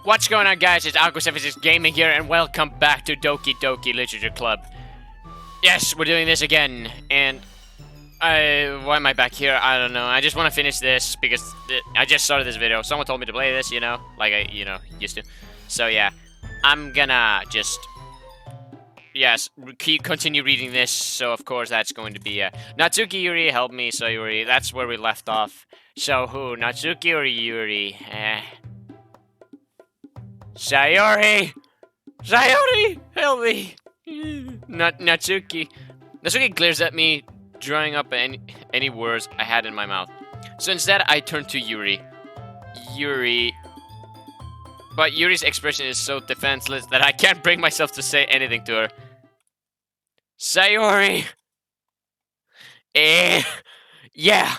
What's going on, guys? It's Aqua76 Gaming here, and welcome back to Doki Doki Literature Club. Yes, we're doing this again, and why am I back here? I don't know. I just want to finish this because I just started this video. Someone told me to play this, you know, like I, used to. So yeah, I'm gonna just, yes, continue reading this. So of course that's going to be Natsuki Yuri, help me, Sayuri. That's where we left off. So who, Natsuki or Yuri? Sayori! Sayori! Help me! Natsuki. Natsuki glares at me, drawing up any words I had in my mouth. So instead, I turn to Yuri. But Yuri's expression is so defenseless that I can't bring myself to say anything to her. Sayori! Yeah!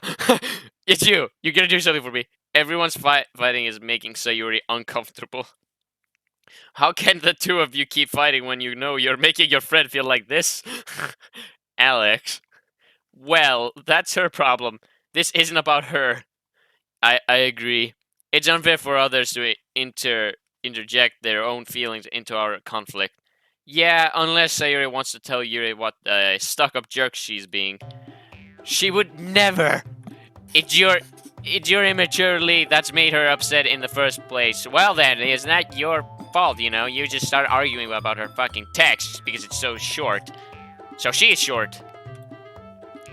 It's you! You're gonna do something for me. Everyone's fighting is making Sayori uncomfortable. How can the two of you keep fighting when you know you're making your friend feel like this? Alex. Well, that's her problem. This isn't about her. I agree. It's unfair for others to interject their own feelings into our conflict. Yeah, unless Sayuri wants to tell Yuri what a stuck-up jerk she's being. She would never. It's your immaturity that's made her upset in the first place. Well then, isn't that your fault, you know? You just start arguing about her fucking text because it's so short. So she is short.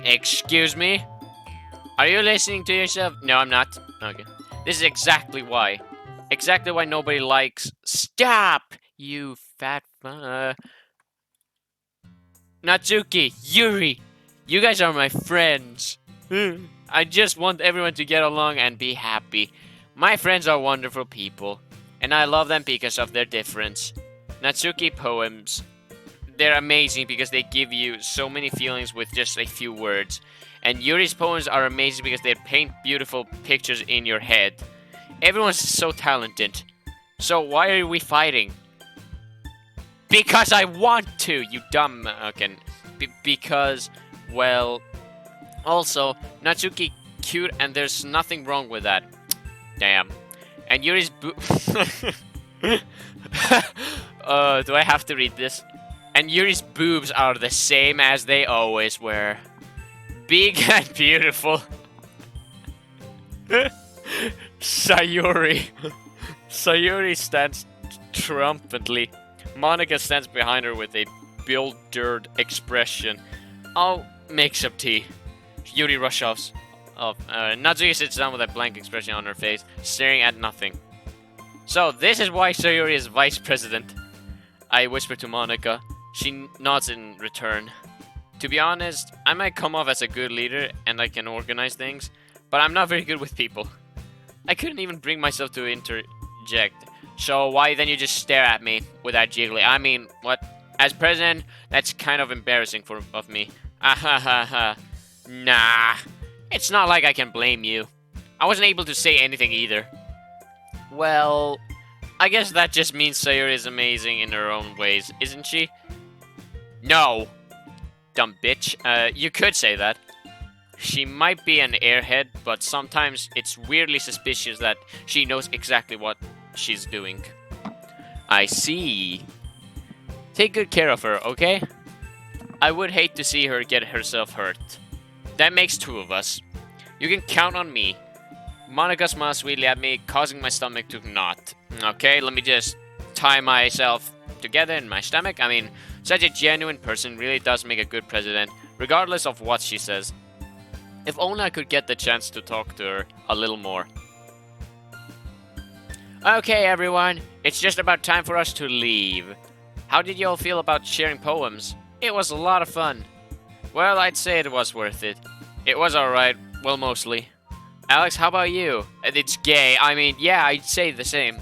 Excuse me? Are you listening to yourself? No, I'm not. Okay. This is exactly why. Exactly why nobody likes... Stop! You fat... Natsuki, Yuri! You guys are my friends. I just want everyone to get along and be happy. My friends are wonderful people, and I love them because of their difference. Natsuki poems, they're amazing because they give you so many feelings with just a few words. And Yuri's poems are amazing because they paint beautiful pictures in your head. Everyone's so talented. So why are we fighting? Because I want to, you dumb... Okay. Because, well... Also, Natsuki cute and there's nothing wrong with that. Damn. And Yuri's do I have to read this? And Yuri's boobs are the same as they always were. Big and beautiful. Sayuri. Sayuri stands triumphantly. Monica stands behind her with a bewildered expression. I'll make some tea. Yuri rushes off. Natsuki sits down with a blank expression on her face, staring at nothing. So, this is why Sayuri is vice president. I whisper to Monica. She nods in return. To be honest, I might come off as a good leader and I can organize things, but I'm not very good with people. I couldn't even bring myself to interject. So why then you just stare at me with that jiggly? I mean, what? As president, that's kind of embarrassing of me. Ahahaha. Nah, it's not like I can blame you. I wasn't able to say anything either. Well, I guess that just means Sayuri is amazing in her own ways, isn't she? No. Dumb bitch. You could say that. She might be an airhead, but sometimes it's weirdly suspicious that she knows exactly what she's doing. I see. Take good care of her, okay? I would hate to see her get herself hurt. That makes two of us. You can count on me. Monica smiles sweetly at me, causing my stomach to knot. Okay, let me just tie myself together in my stomach. I mean, such a genuine person really does make a good president, regardless of what she says. If only I could get the chance to talk to her a little more. Okay, everyone. It's just about time for us to leave. How did you all feel about sharing poems? It was a lot of fun. Well, I'd say it was worth it. It was alright. Well, mostly. Alex, how about you? It's gay. I mean, yeah, I'd say the same.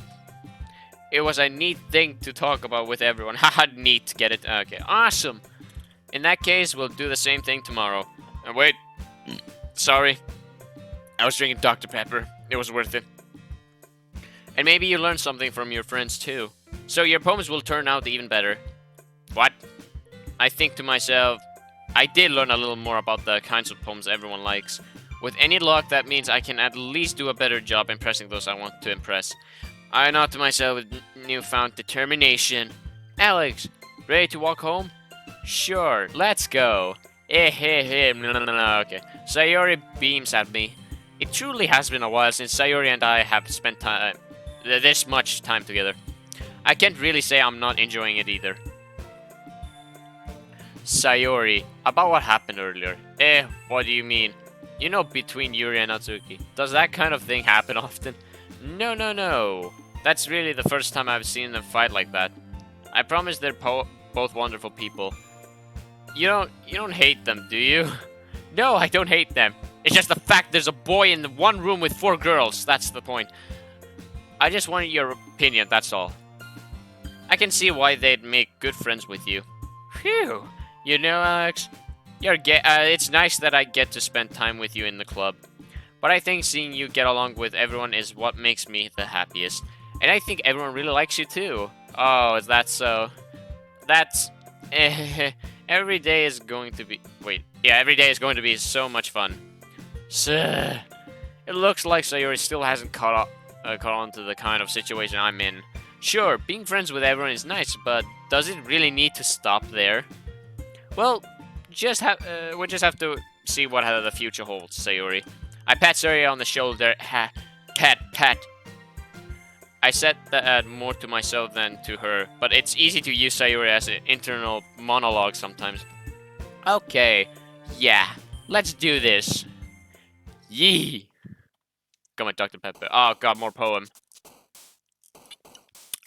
It was a neat thing to talk about with everyone. Haha, neat. Get it? Okay, awesome. In that case, we'll do the same thing tomorrow. Wait. Sorry. I was drinking Dr. Pepper. It was worth it. And maybe you learned something from your friends, too. So your poems will turn out even better. What? I think to myself... I did learn a little more about the kinds of poems everyone likes. With any luck, that means I can at least do a better job impressing those I want to impress. I nod to myself with newfound determination. Alex, ready to walk home? Sure, let's go. Okay. Sayori beams at me. It truly has been a while since Sayori and I have spent this much time together. I can't really say I'm not enjoying it either. Sayori, about what happened earlier. What do you mean? You know, between Yuri and Natsuki. Does that kind of thing happen often? No. That's really the first time I've seen them fight like that. I promise they're both wonderful people. You don't hate them, do you? No, I don't hate them. It's just the fact there's a boy in the one room with 4 girls. That's the point. I just wanted your opinion, that's all. I can see why they'd make good friends with you. Phew. You know, Alex, it's nice that I get to spend time with you in the club. But I think seeing you get along with everyone is what makes me the happiest. And I think everyone really likes you too. Oh, is that so? That's... every day is going to be... Wait. Yeah, every day is going to be so much fun. So, it looks like Sayori still hasn't caught on to the kind of situation I'm in. Sure, being friends with everyone is nice, but does it really need to stop there? Well, we just have to see what the future holds, Sayori. I pat Sayori on the shoulder. Pat. I said that more to myself than to her, but it's easy to use Sayori as an internal monologue sometimes. Okay, yeah, let's do this. Yee! Come on, Dr. Pepper. Oh god, more poem.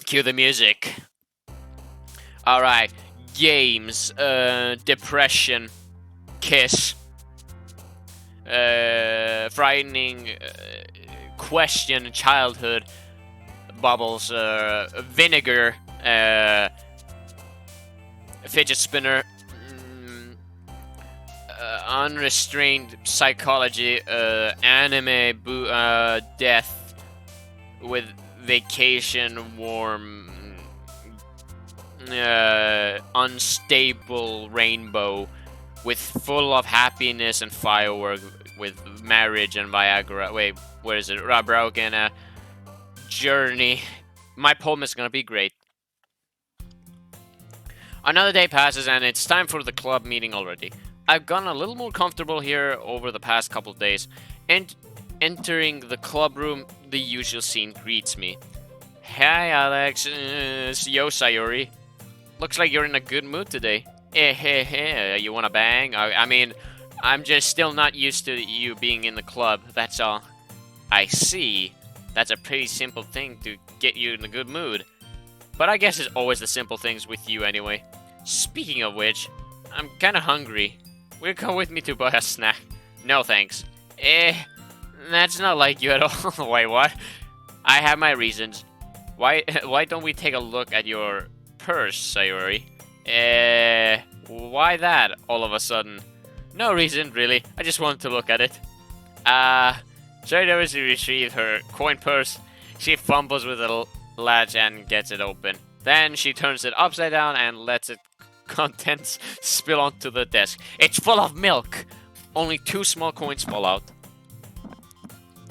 Cue the music. Alright, games, depression, kiss, frightening, question, childhood, bubbles, vinegar, fidget spinner, unrestrained psychology, anime, death, with vacation, warm, unstable rainbow, with full of happiness and firework, with marriage and Viagra. Wait, where is it? Broken, journey. My poem is gonna be great. Another day passes and it's time for the club meeting already. I've gotten a little more comfortable here over the past couple days, and entering the club room, the usual scene greets me. Hi Alex, yo Sayori. Looks like you're in a good mood today. You wanna bang? I mean, I'm just still not used to you being in the club, that's all. I see. That's a pretty simple thing to get you in a good mood. But I guess it's always the simple things with you anyway. Speaking of which, I'm kinda hungry. Will you come with me to buy a snack? No thanks. That's not like you at all. Wait, what? I have my reasons. Why don't we take a look at your purse, Sayori? Why that, all of a sudden? No reason, really. I just wanted to look at it. Sayori retrieves her coin purse. She fumbles with the latch and gets it open. Then she turns it upside down and lets its contents spill onto the desk. It's full of milk! Only 2 small coins fall out.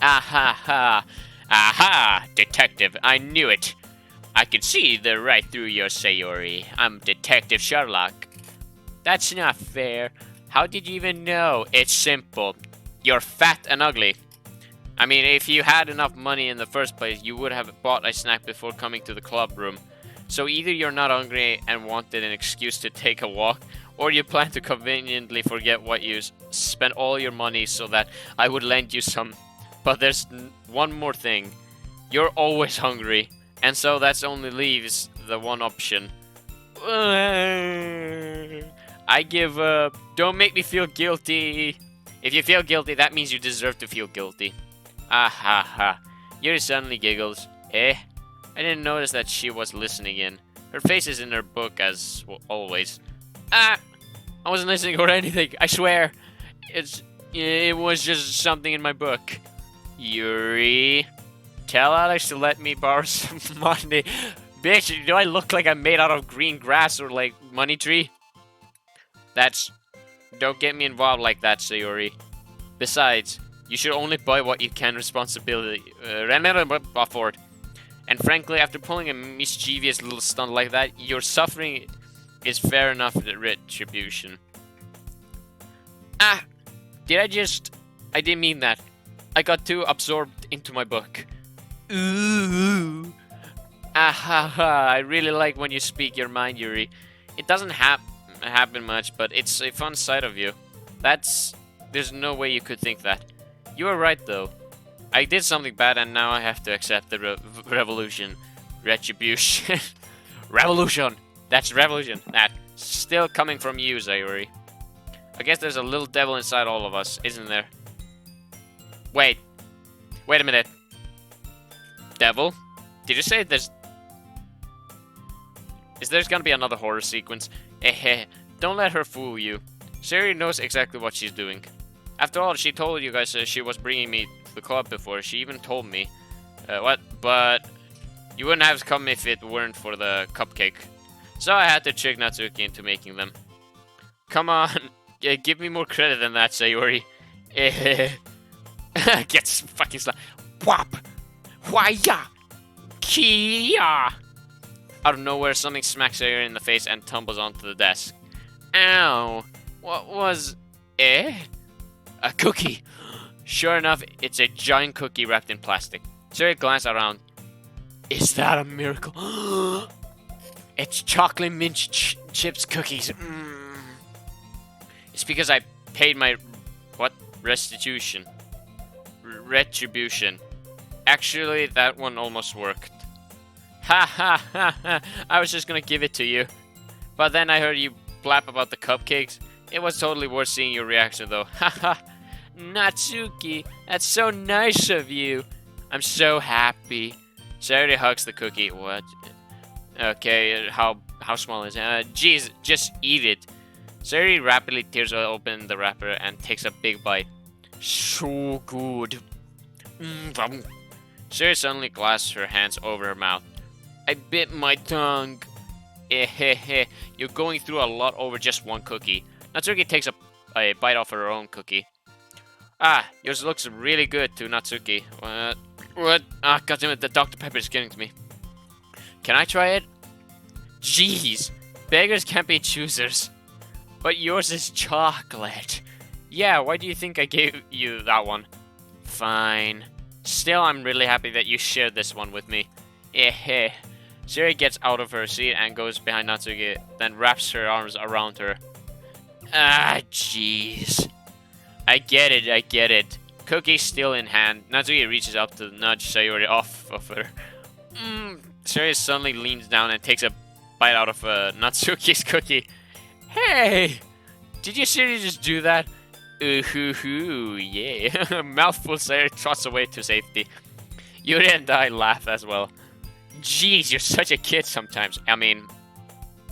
Aha! Detective, I knew it! I can see right through your Sayori. I'm Detective Sherlock. That's not fair. How did you even know? It's simple. You're fat and ugly. I mean, if you had enough money in the first place, you would have bought a snack before coming to the club room. So either you're not hungry and wanted an excuse to take a walk, or you plan to conveniently forget what you spent all your money so that I would lend you some. But there's one more thing. You're always hungry, and so that only leaves the one option. I give up. Don't make me feel guilty. If you feel guilty, that means you deserve to feel guilty. Yuri suddenly giggles. I didn't notice that she was listening in. Her face is in her book as always. I wasn't listening or anything, I swear. It was just something in my book. Yuri, tell Alex to let me borrow some money. Bitch, do I look like I'm made out of green grass or like money tree? Don't get me involved like that, Sayori. Besides, you should only buy what you can responsibility afford. And frankly, after pulling a mischievous little stunt like that, your suffering is fair enough retribution. Ah! I didn't mean that. I got too absorbed into my book. Ooh! Ah ha ha! I really like when you speak your mind, Yuri. It doesn't happen much, but it's a fun side of you. There's no way you could think that. You are right, though. I did something bad, and now I have to accept the revolution. Retribution. Revolution! That's revolution. That's still coming from you, Sayuri. I guess there's a little devil inside all of us, isn't there? Wait a minute. Devil? Did you say there's gonna be another horror sequence? Don't let her fool you. Sayuri knows exactly what she's doing. After all, she told you guys she was bringing me to the club before. She even told me. What? But you wouldn't have come if it weren't for the cupcake. So I had to trick Natsuki into making them. Come on. Give me more credit than that, Sayuri. Gets fucking slapped. Whop! Why-ya! Kia! Out of nowhere, something smacks Sayuri in the face and tumbles onto the desk. Ow! What was... A cookie! Sure enough, it's a giant cookie wrapped in plastic. Sayuri glanced around. Is that a miracle? It's chocolate mint chips cookies. It's because I paid my... What? Restitution. Retribution. Actually, that one almost worked. Ha ha ha ha! I was just gonna give it to you. But then I heard you blab about the cupcakes. It was totally worth seeing your reaction though. Ha ha! Natsuki, that's so nice of you. I'm so happy. Sayuri hugs the cookie. What? Okay, how small is it? Jeez, just eat it. Sayuri rapidly tears open the wrapper and takes a big bite. So good. Sayuri suddenly clasped her hands over her mouth. I bit my tongue. You're going through a lot over just one cookie. Natsuki takes a bite off her own cookie. Ah, yours looks really good too, Natsuki. What? Ah, goddammit, the Dr. Pepper is getting to me. Can I try it? Jeez, beggars can't be choosers. But yours is chocolate. Yeah, why do you think I gave you that one? Fine. Still, I'm really happy that you shared this one with me. Sayuri gets out of her seat and goes behind Natsuki, then wraps her arms around her. Ah, jeez. I get it. Cookie still in hand. Natsuki reaches up to nudge Sayuri off of her. Sayuri suddenly leans down and takes a bite out of Natsuki's cookie. Hey! Did you seriously just do that? Ooh, yeah. Mouthful Sayuri trots away to safety. Yuri and I laugh as well. Jeez, you're such a kid sometimes. I mean,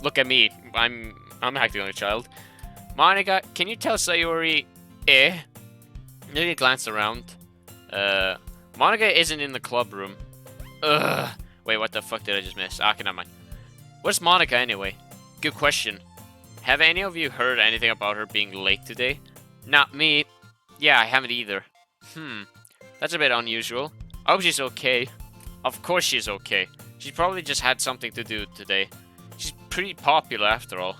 look at me. I'm acting like a child. Monica, can you tell Sayuri... Maybe glance around. Monica isn't in the club room. Ugh. Wait, what the fuck did I just miss? Okay, never mind. Where's Monica anyway? Good question. Have any of you heard anything about her being late today? Not me. Yeah, I haven't either. That's a bit unusual. I hope she's okay. Of course she's okay. She probably just had something to do today. She's pretty popular after all.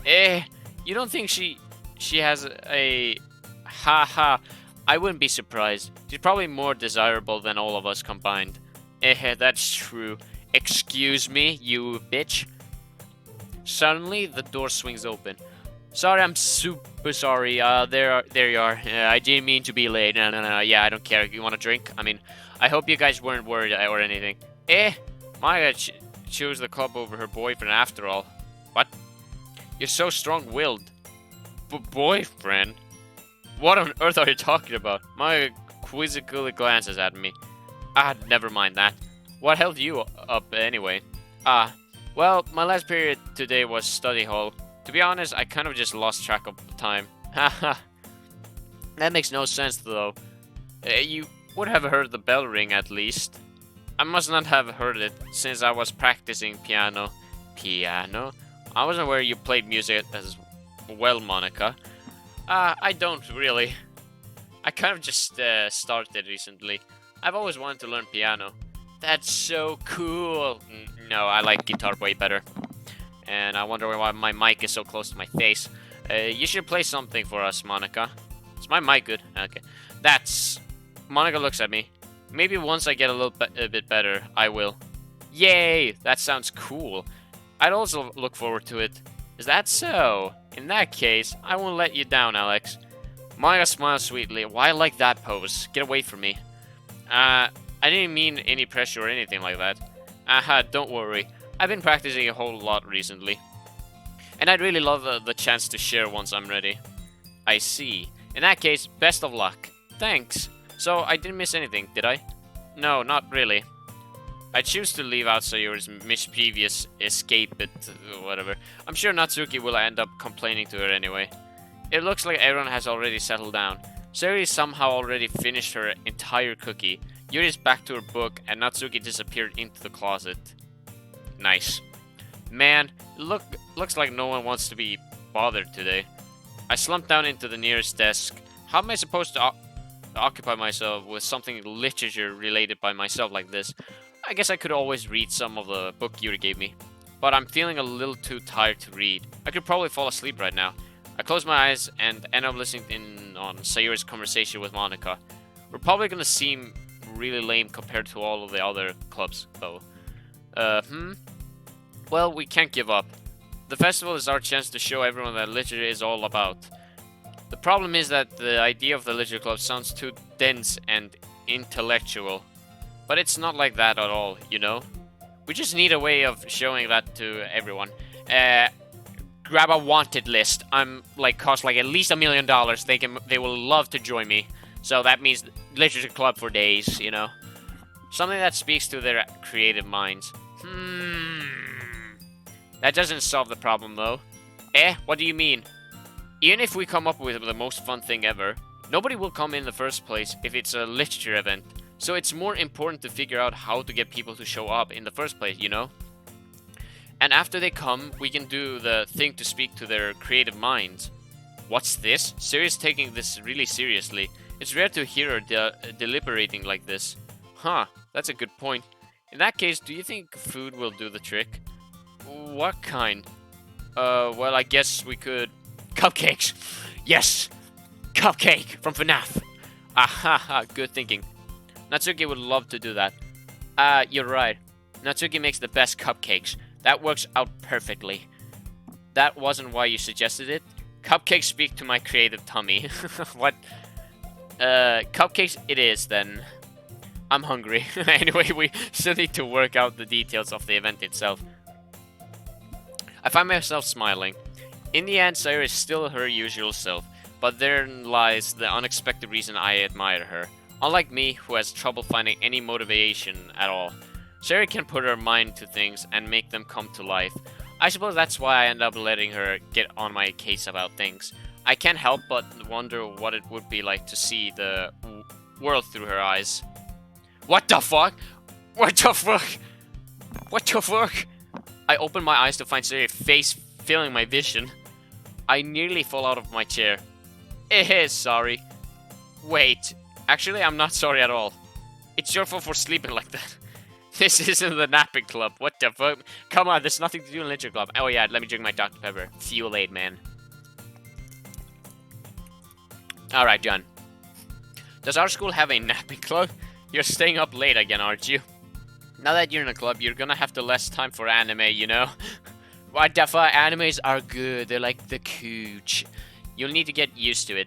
You don't think she has a... Haha, I wouldn't be surprised. She's probably more desirable than all of us combined. That's true. Excuse me, you bitch. Suddenly, the door swings open. Sorry, I'm super sorry. There you are. I didn't mean to be late. No. Yeah, I don't care. You want a drink? I mean, I hope you guys weren't worried or anything. Maya chose the club over her boyfriend after all. What? You're so strong-willed. Boyfriend? What on earth are you talking about? Maya quizzically glances at me. Never mind that. What held you up anyway? Well, my last period today was study hall. To be honest, I kind of just lost track of time. Haha. That makes no sense though. You would have heard the bell ring at least. I must not have heard it since I was practicing piano. Piano? I wasn't aware you played music as well, Monica. I don't really. I kind of just started recently. I've always wanted to learn piano. That's so cool. No, I like guitar way better. And I wonder why my mic is so close to my face. You should play something for us, Monica. Is my mic good? Okay. That's... Monica looks at me. Maybe once I get a bit better, I will. Yay! That sounds cool. I'd also look forward to it. Is that so? In that case, I won't let you down, Alex. Monica smiles sweetly. Why like that pose? Get away from me. I didn't mean any pressure or anything like that. Don't worry. I've been practicing a whole lot recently. And I'd really love the chance to share once I'm ready. I see. In that case, best of luck. Thanks. So, I didn't miss anything, did I? No, not really. I choose to leave out Sayori's mischievous escape it, whatever. I'm sure Natsuki will end up complaining to her anyway. It looks like everyone has already settled down. Sayori somehow already finished her entire cookie. Yuri's back to her book, and Natsuki disappeared into the closet. Nice. Man, looks like no one wants to be bothered today. I slumped down into the nearest desk. How am I supposed to occupy myself with something literature-related by myself like this? I guess I could always read some of the book Yuri gave me. But I'm feeling a little too tired to read. I could probably fall asleep right now. I close my eyes and end up listening in on Sayori's conversation with Monica. We're probably gonna seem really lame compared to all of the other clubs, though. Well, we can't give up. The festival is our chance to show everyone that literature is all about. The problem is that the idea of the literature club sounds too dense and intellectual. But it's not like that at all, you know? We just need a way of showing that to everyone. Grab a wanted list. I'm like cost like at least $1 million. They will love to join me. So that means literature club for days, you know? Something that speaks to their creative minds. That doesn't solve the problem though. What do you mean? Even if we come up with the most fun thing ever, nobody will come in the first place if it's a literature event. So it's more important to figure out how to get people to show up in the first place, you know? And after they come, we can do the thing to speak to their creative minds. What's this? Siri's taking this really seriously. It's rare to hear her deliberating like this. Huh, that's a good point. In that case, do you think food will do the trick? What kind? Well, I guess we could... Cupcakes! Yes! Cupcake from FNAF! Ahaha, good thinking. Natsuki would love to do that. You're right. Natsuki makes the best cupcakes. That works out perfectly. That wasn't why you suggested it? Cupcakes speak to my creative tummy. What? Cupcakes it is, then. I'm hungry. Anyway, we still need to work out the details of the event itself. I find myself smiling. In the end, Sayori is still her usual self, but therein lies the unexpected reason I admire her. Unlike me, who has trouble finding any motivation at all, Sayori can put her mind to things and make them come to life. I suppose that's why I end up letting her get on my case about things. I can't help but wonder what it would be like to see the world through her eyes. What the fuck? What the fuck? What the fuck? I open my eyes to find Sayori's face filling my vision. I nearly fall out of my chair. Sorry. Wait. Actually, I'm not sorry at all. It's your fault for sleeping like that. This isn't the napping club. What the fuck? Come on, there's nothing to do in literature club. Oh yeah, let me drink my Dr. Pepper. Fuel aid, man. Alright, John. Does our school have a napping club? You're staying up late again, aren't you? Now that you're in a club, you're gonna have the less time for anime, you know? What the fuck? Animes are good. They're like the cooch. You'll need to get used to it.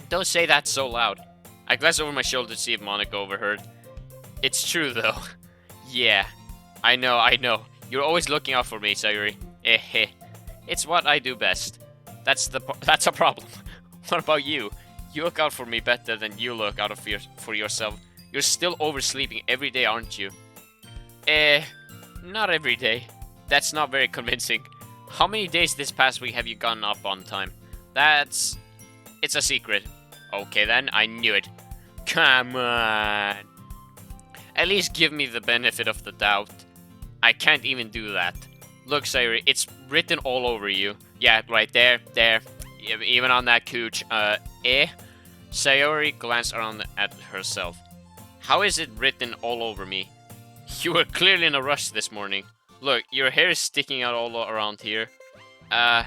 Don't say that so loud. I glance over my shoulder to see if Monica overheard. It's true, though. Yeah. I know. You're always looking out for me, Sayori. It's what I do best. That's a problem. What about you? You look out for me better than you look out for yourself. You're still oversleeping every day, aren't you? Not every day. That's not very convincing. How many days this past week have you gone up on time? It's a secret. Okay then, I knew it. Come on. At least give me the benefit of the doubt. I can't even do that. Look, Sayori, it's written all over you. Yeah, right there. Even on that cooch. Sayori glanced around at herself. How is it written all over me? You were clearly in a rush this morning. Look, your hair is sticking out all around here. I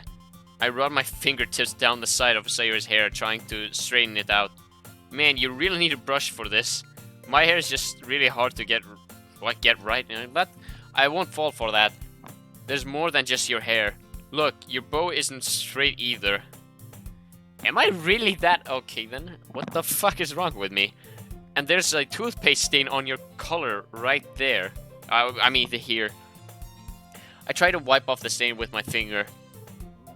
run my fingertips down the side of Sayori's hair, trying to straighten it out. Man, you really need a brush for this. My hair is just really hard to get right, but I won't fall for that. There's more than just your hair. Look, your bow isn't straight either. Am I really that okay then? What the fuck is wrong with me? And there's a toothpaste stain on your collar right there. I mean here. I try to wipe off the stain with my finger.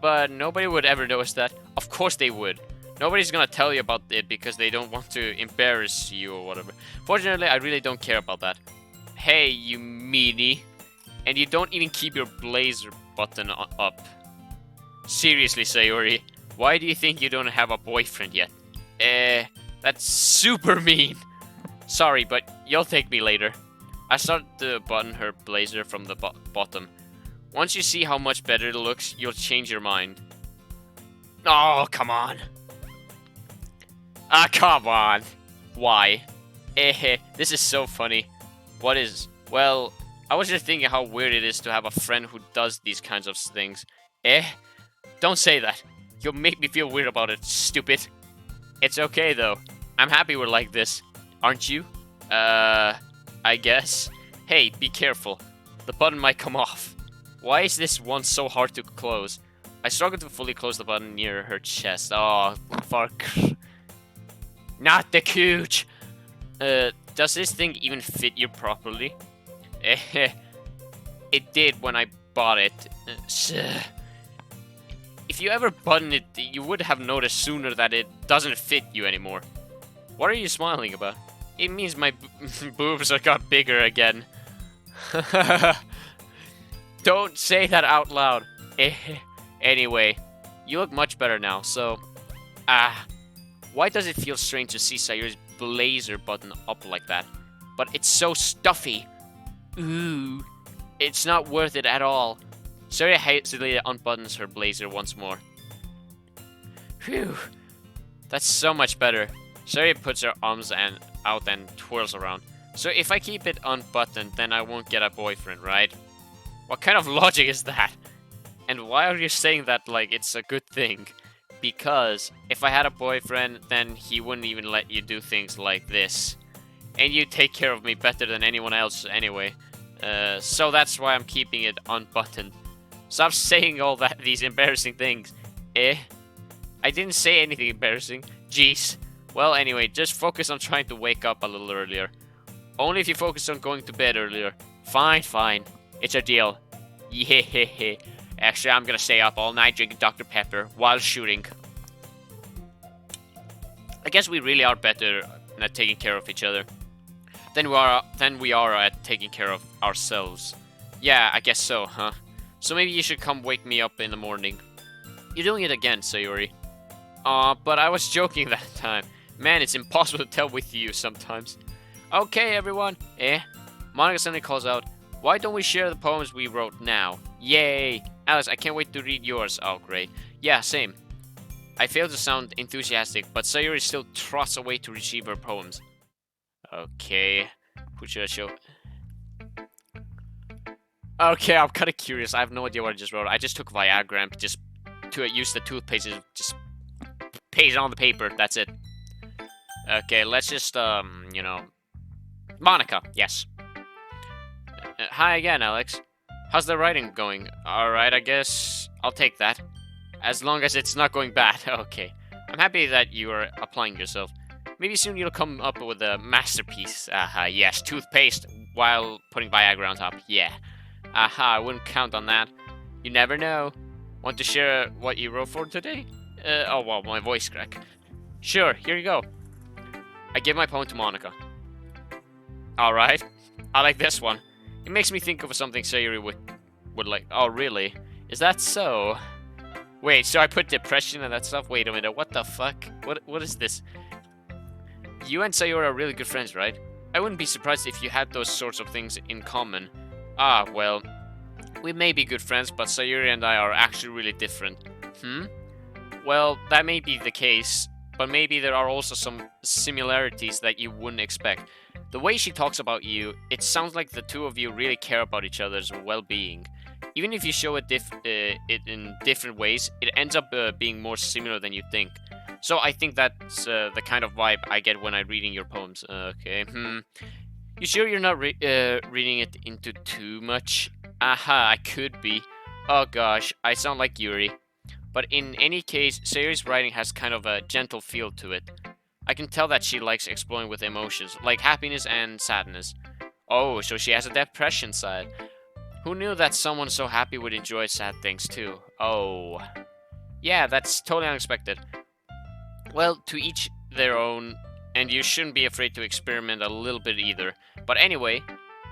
But nobody would ever notice that. Of course they would. Nobody's gonna tell you about it because they don't want to embarrass you or whatever. Fortunately, I really don't care about that. Hey, you meanie. And you don't even keep your blazer button up. Seriously, Sayori. Why do you think you don't have a boyfriend yet? That's super mean. Sorry, but you'll take me later. I started to button her blazer from the bottom. Once you see how much better it looks, you'll change your mind. Oh, come on. Come on. Why? This is so funny. What is? Well, I was just thinking how weird it is to have a friend who does these kinds of things. Don't say that. You'll make me feel weird about it, stupid. It's okay, though. I'm happy we're like this. Aren't you? I guess. Hey, be careful. The button might come off. Why is this one so hard to close? I struggle to fully close the button near her chest. Oh, fuck. Not the cooch. Does this thing even fit you properly? It did when I bought it. If you ever button it, you would have noticed sooner that it doesn't fit you anymore. What are you smiling about? It means my boobs got bigger again. Don't say that out loud. Anyway, you look much better now, so... why does it feel strange to see Sayori's blazer button up like that? But it's so stuffy. Ooh. It's not worth it at all. Sayori hastily unbuttons her blazer once more. Phew. That's so much better. Sayori puts her arms out and twirls around. So if I keep it unbuttoned, then I won't get a boyfriend, right? What kind of logic is that? And why are you saying that like it's a good thing? Because if I had a boyfriend, then he wouldn't even let you do things like this. And you take care of me better than anyone else anyway. So that's why I'm keeping it unbuttoned. Stop saying all these embarrassing things. I didn't say anything embarrassing. Jeez. Well, anyway, just focus on trying to wake up a little earlier. Only if you focus on going to bed earlier. Fine, fine. It's a deal. Yeah. Actually, I'm gonna stay up all night drinking Dr. Pepper while shooting. I guess we really are better at taking care of each other than we are at taking care of ourselves. Yeah, I guess so, huh? So maybe you should come wake me up in the morning. You're doing it again, Sayori. Aw, but I was joking that time. Man, it's impossible to tell with you sometimes. Okay, everyone. Monica suddenly calls out, why don't we share the poems we wrote now? Yay! Alice, I can't wait to read yours. Oh, great. Yeah, same. I fail to sound enthusiastic, but Sayori still trots away to retrieve her poems. Okay. Who should I show? Okay, I'm kind of curious. I have no idea what I just wrote. I just took VIAGRA and just to use the toothpaste, just paste it on the paper. That's it. Okay, let's just, you know... Monica, yes. Hi again, Alex. How's the writing going? Alright, I guess I'll take that. As long as it's not going bad. Okay. I'm happy that you are applying yourself. Maybe soon you'll come up with a masterpiece. Yes, toothpaste while putting VIAGRA on top. Yeah. I wouldn't count on that. You never know. Want to share what you wrote for today? Oh, well, my voice crack. Sure, here you go. I give my poem to Monica. Alright. I like this one. It makes me think of something Sayori would like. Oh, really? Is that so? Wait, so I put depression and that stuff? Wait a minute, what the fuck? What is this? You and Sayori are really good friends, right? I wouldn't be surprised if you had those sorts of things in common. Ah, well, we may be good friends, but Sayori and I are actually really different. Well, that may be the case, but maybe there are also some similarities that you wouldn't expect. The way she talks about you, it sounds like the two of you really care about each other's well-being. Even if you show it in different ways, it ends up being more similar than you think. So I think that's the kind of vibe I get when I'm reading your poems. Okay, You sure you're not reading it into too much? Aha, I could be. Oh gosh, I sound like Yuri. But in any case, Sayori's writing has kind of a gentle feel to it. I can tell that she likes exploring with emotions, like happiness and sadness. Oh, so she has a depression side. Who knew that someone so happy would enjoy sad things too? Oh. Yeah, that's totally unexpected. Well, to each their own, and you shouldn't be afraid to experiment a little bit either. But anyway,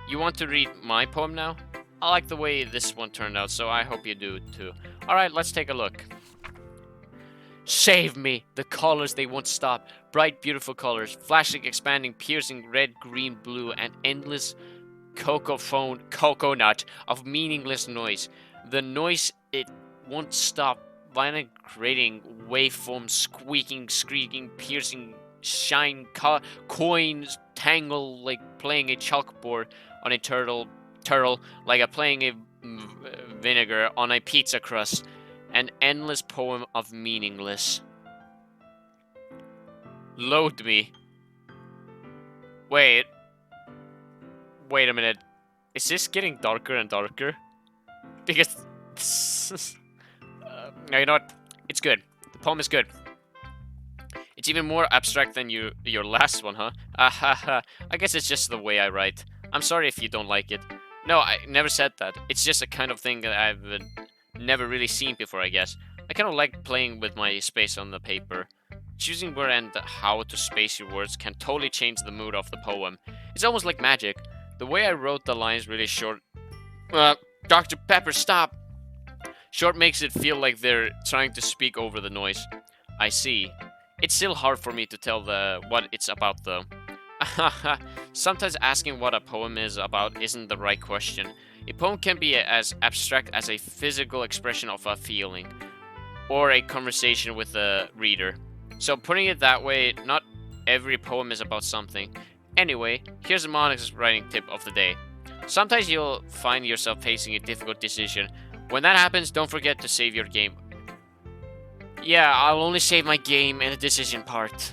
you want to read my poem now? I like the way this one turned out, so I hope you do too. Alright, let's take a look. Save me! The colors, they won't stop. Bright, beautiful colors. Flashing, expanding, piercing, red, green, blue, and endless coconut of meaningless noise. The noise, it won't stop. Vibrating waveforms, squeaking, screeching, piercing, shine, coins tangle like playing a chalkboard on a turtle, like playing a vinegar on a pizza crust. An endless poem of meaningless. Load me. Wait a minute. Is this getting darker and darker? Because no, you know what? It's good. The poem is good. It's even more abstract than your last one, huh? Ahaha. I guess it's just the way I write. I'm sorry if you don't like it. No, I never said that. It's just a kind of thing that I've never really seen before, I guess. I kind of like playing with my space on the paper. Choosing where and how to space your words can totally change the mood of the poem. It's almost like magic. The way I wrote the lines really short. Dr. Pepper, stop! Short makes it feel like they're trying to speak over the noise. I see. It's still hard for me to tell what it's about, though. Sometimes asking what a poem is about isn't the right question. A poem can be as abstract as a physical expression of a feeling, or a conversation with the reader. So putting it that way, not every poem is about something. Anyway, here's Monica's writing tip of the day. Sometimes you'll find yourself facing a difficult decision. When that happens, don't forget to save your game. Yeah, I'll only save my game and the decision part.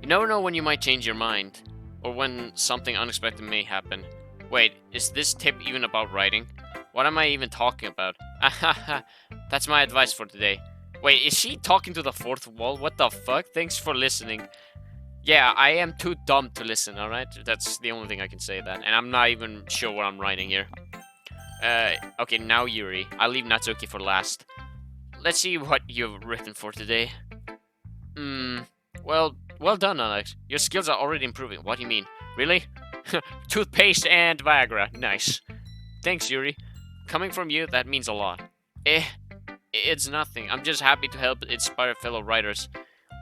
You never know when you might change your mind, or when something unexpected may happen. Wait, is this tip even about writing? What am I even talking about? Ahaha, that's my advice for today. Wait, is she talking to the fourth wall? What the fuck? Thanks for listening. Yeah, I am too dumb to listen, alright? That's the only thing I can say that. And I'm not even sure what I'm writing here. Okay, now Yuri. I'll leave Natsuki for last. Let's see what you've written for today. Well done, Alex. Your skills are already improving. What do you mean? Really? Toothpaste and Viagra. Nice. Thanks, Yuri. Coming from you, that means a lot. It's nothing. I'm just happy to help inspire fellow writers.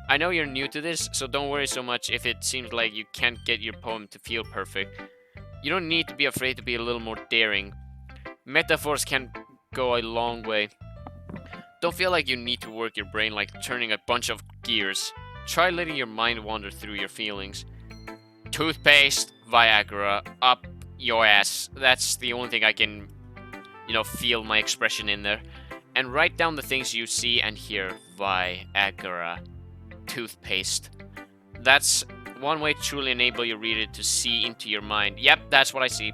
I know you're new to this, so don't worry so much if it seems like you can't get your poem to feel perfect. You don't need to be afraid to be a little more daring. Metaphors can go a long way. Don't feel like you need to work your brain like turning a bunch of gears. Try letting your mind wander through your feelings. Toothpaste, Viagra, up your ass. That's the only thing I can, feel my expression in there. And write down the things you see and hear. Viagra. Toothpaste. That's one way to truly enable your reader to see into your mind. Yep, that's what I see.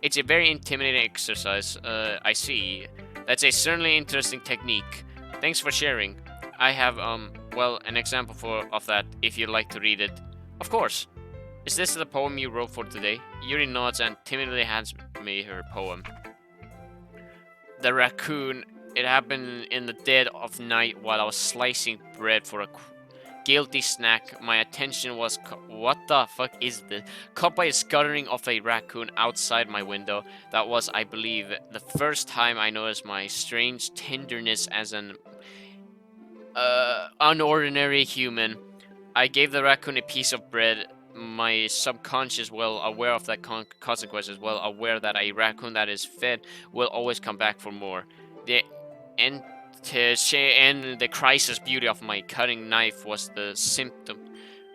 It's a very intimidating exercise. I see. That's a certainly interesting technique. Thanks for sharing. I have, an example of that, if you'd like to read it. Of course. Is this the poem you wrote for today? Yuri nods and timidly hands me her poem. The raccoon. It happened in the dead of night while I was slicing bread for a guilty snack. My attention was what the fuck is this? Caught by a scuttering of a raccoon outside my window. That was, I believe, the first time I noticed my strange tenderness as an unordinary human. I gave the raccoon a piece of bread. My subconscious, well aware of that consequences, well aware that a raccoon that is fed will always come back for more. The and the crisis beauty of my cutting knife was the symptom.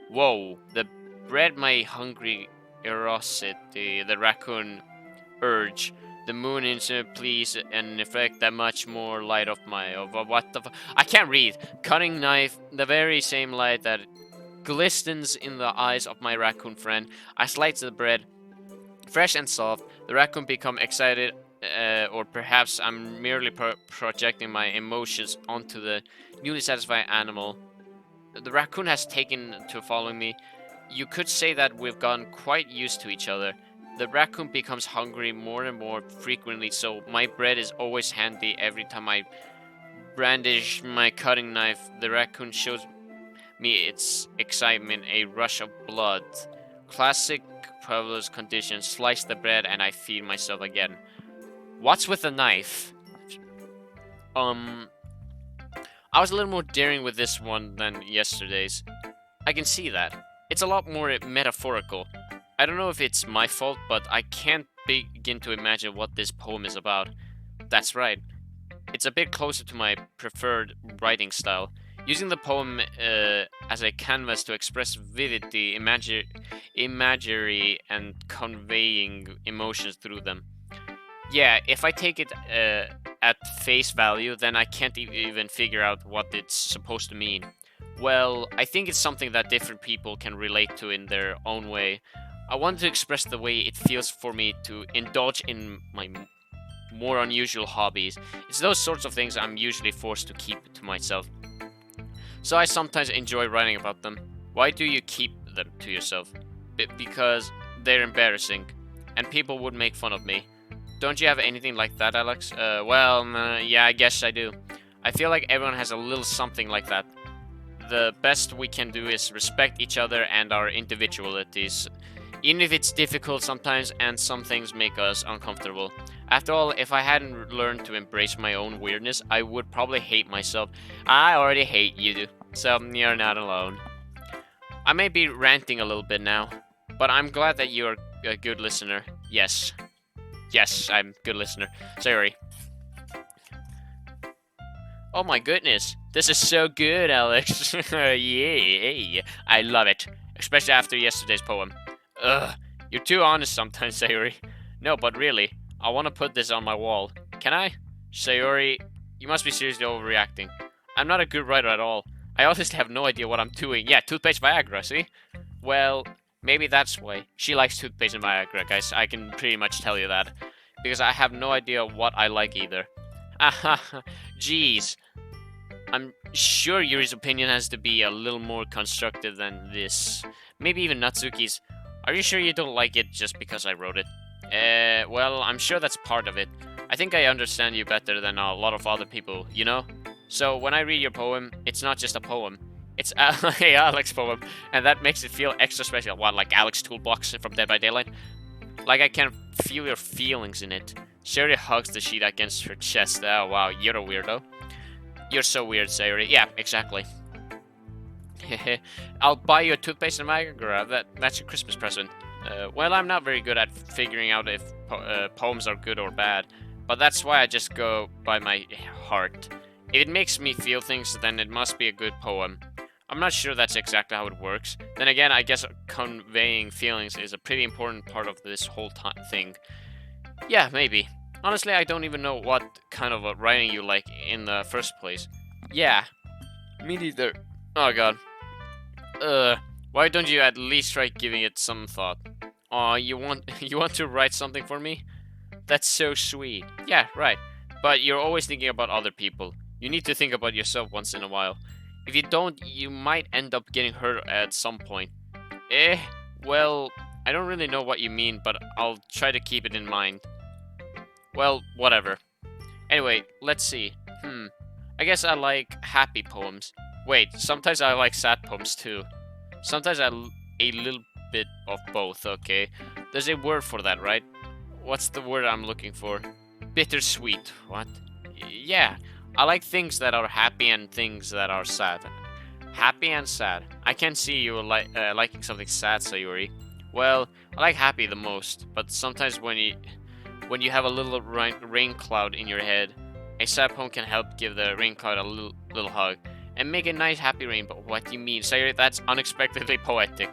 Whoa, the bred my hungry curiosity, the raccoon urge. The moon instant please and effect that much more light of my what the I can't read. Cutting knife, the very same light that glistens in the eyes of my raccoon friend. I slice the bread, fresh and soft. The raccoon become excited, or perhaps I'm merely projecting my emotions onto the newly satisfied animal. The raccoon has taken to following me. You could say that we've gotten quite used to each other. The raccoon becomes hungry more and more frequently, so my bread is always handy every time I brandish my cutting knife. The raccoon shows me its excitement, a rush of blood. Classic Pavlov's condition, slice the bread and I feed myself again. What's with the knife? I was a little more daring with this one than yesterday's. I can see that. It's a lot more metaphorical. I don't know if it's my fault, but I can't begin to imagine what this poem is about. That's right. It's a bit closer to my preferred writing style. Using the poem as a canvas to express vividly imagery and conveying emotions through them. Yeah, if I take it at face value, then I can't even figure out what it's supposed to mean. Well, I think it's something that different people can relate to in their own way. I want to express the way it feels for me to indulge in my more unusual hobbies. It's those sorts of things I'm usually forced to keep to myself. So I sometimes enjoy writing about them. Why do you keep them to yourself? Because they're embarrassing, and people would make fun of me. Don't you have anything like that, Alex? Yeah, I guess I do. I feel like everyone has a little something like that. The best we can do is respect each other and our individualities, even if it's difficult sometimes and some things make us uncomfortable. After all, if I hadn't learned to embrace my own weirdness, I would probably hate myself. I already hate you, so you're not alone. I may be ranting a little bit now, but I'm glad that you're a good listener. Yes. Yes, I'm a good listener. Sorry. Oh my goodness. This is so good, Alex. Yeah, I love it. Especially after yesterday's poem. Ugh, you're too honest sometimes, Sayori. No, but really, I want to put this on my wall. Can I? Sayori, you must be seriously overreacting. I'm not a good writer at all. I honestly have no idea what I'm doing. Yeah, toothpaste Viagra, see? Well, maybe that's why. She likes toothpaste and Viagra, guys. I can pretty much tell you that. Because I have no idea what I like either. Aha, jeez. I'm sure Yuri's opinion has to be a little more constructive than this. Maybe even Natsuki's. Are you sure you don't like it just because I wrote it? Well, I'm sure that's part of it. I think I understand you better than a lot of other people, you know? So when I read your poem, it's not just a poem. It's a Alex poem, and that makes it feel extra special. What, like Alex Toolbox from Dead by Daylight? Like I can feel your feelings in it. Sherry hugs the sheet against her chest. Oh wow, you're a weirdo. You're so weird, Sayori. Yeah, exactly. I'll buy you a toothpaste and Viagra. That's your Christmas present. Well, I'm not very good at figuring out if poems are good or bad, but that's why I just go by my heart. If it makes me feel things, then it must be a good poem. I'm not sure that's exactly how it works. Then again, I guess conveying feelings is a pretty important part of this whole thing. Yeah, maybe. Honestly, I don't even know what kind of writing you like in the first place. Yeah, me neither. Oh god. Why don't you at least try giving it some thought? Aw, you want to write something for me? That's so sweet. Yeah, right. But you're always thinking about other people. You need to think about yourself once in a while. If you don't, you might end up getting hurt at some point. Well, I don't really know what you mean, but I'll try to keep it in mind. Well, whatever. Anyway, let's see. I guess I like happy poems. Wait, sometimes I like sad poems too. Sometimes a little bit of both, okay? There's a word for that, right? What's the word I'm looking for? Bittersweet. What? Yeah, I like things that are happy and things that are sad. Happy and sad. I can see you liking something sad, Sayuri. Well, I like happy the most, but sometimes when you have a little rain cloud in your head, A sad poem can help give the rain cloud a little hug and make a nice happy rainbow. What do you mean? Sayori, that's unexpectedly poetic.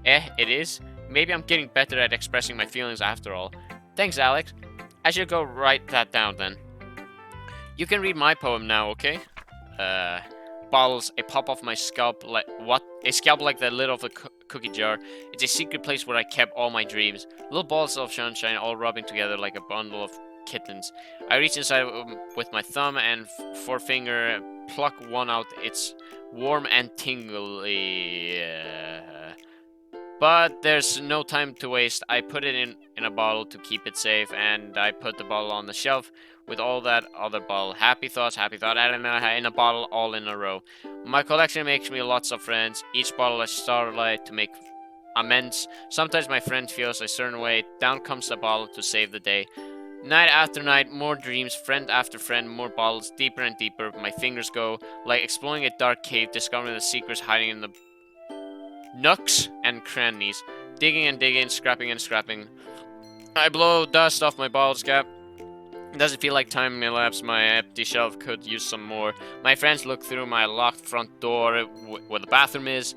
It is? Maybe I'm getting better at expressing my feelings after all. Thanks, Alex. I should go write that down then. You can read my poem now, okay? Bottles, a pop off my scalp like what? A scalp like the lid of a cookie jar. It's a secret place where I kept all my dreams. Little balls of sunshine all rubbing together like a bundle of kittens. I reach inside with my thumb and forefinger, pluck one out. It's warm and tingly. But there's no time to waste. I put it in a bottle to keep it safe, and I put the bottle on the shelf with all that other bottle. Happy thought, in a bottle all in a row. My collection makes me lots of friends, each bottle a starlight to make amends. Sometimes my friend feels a certain way, down comes the bottle to save the day. Night after night, more dreams, friend after friend, more bottles, deeper and deeper. My fingers go, like exploring a dark cave, discovering the secrets hiding in the nooks and crannies, digging and digging, scrapping and scrapping. I blow dust off my bottle's cap. Does it feel like time elapsed? My empty shelf could use some more. My friends look through my locked front door where the bathroom is.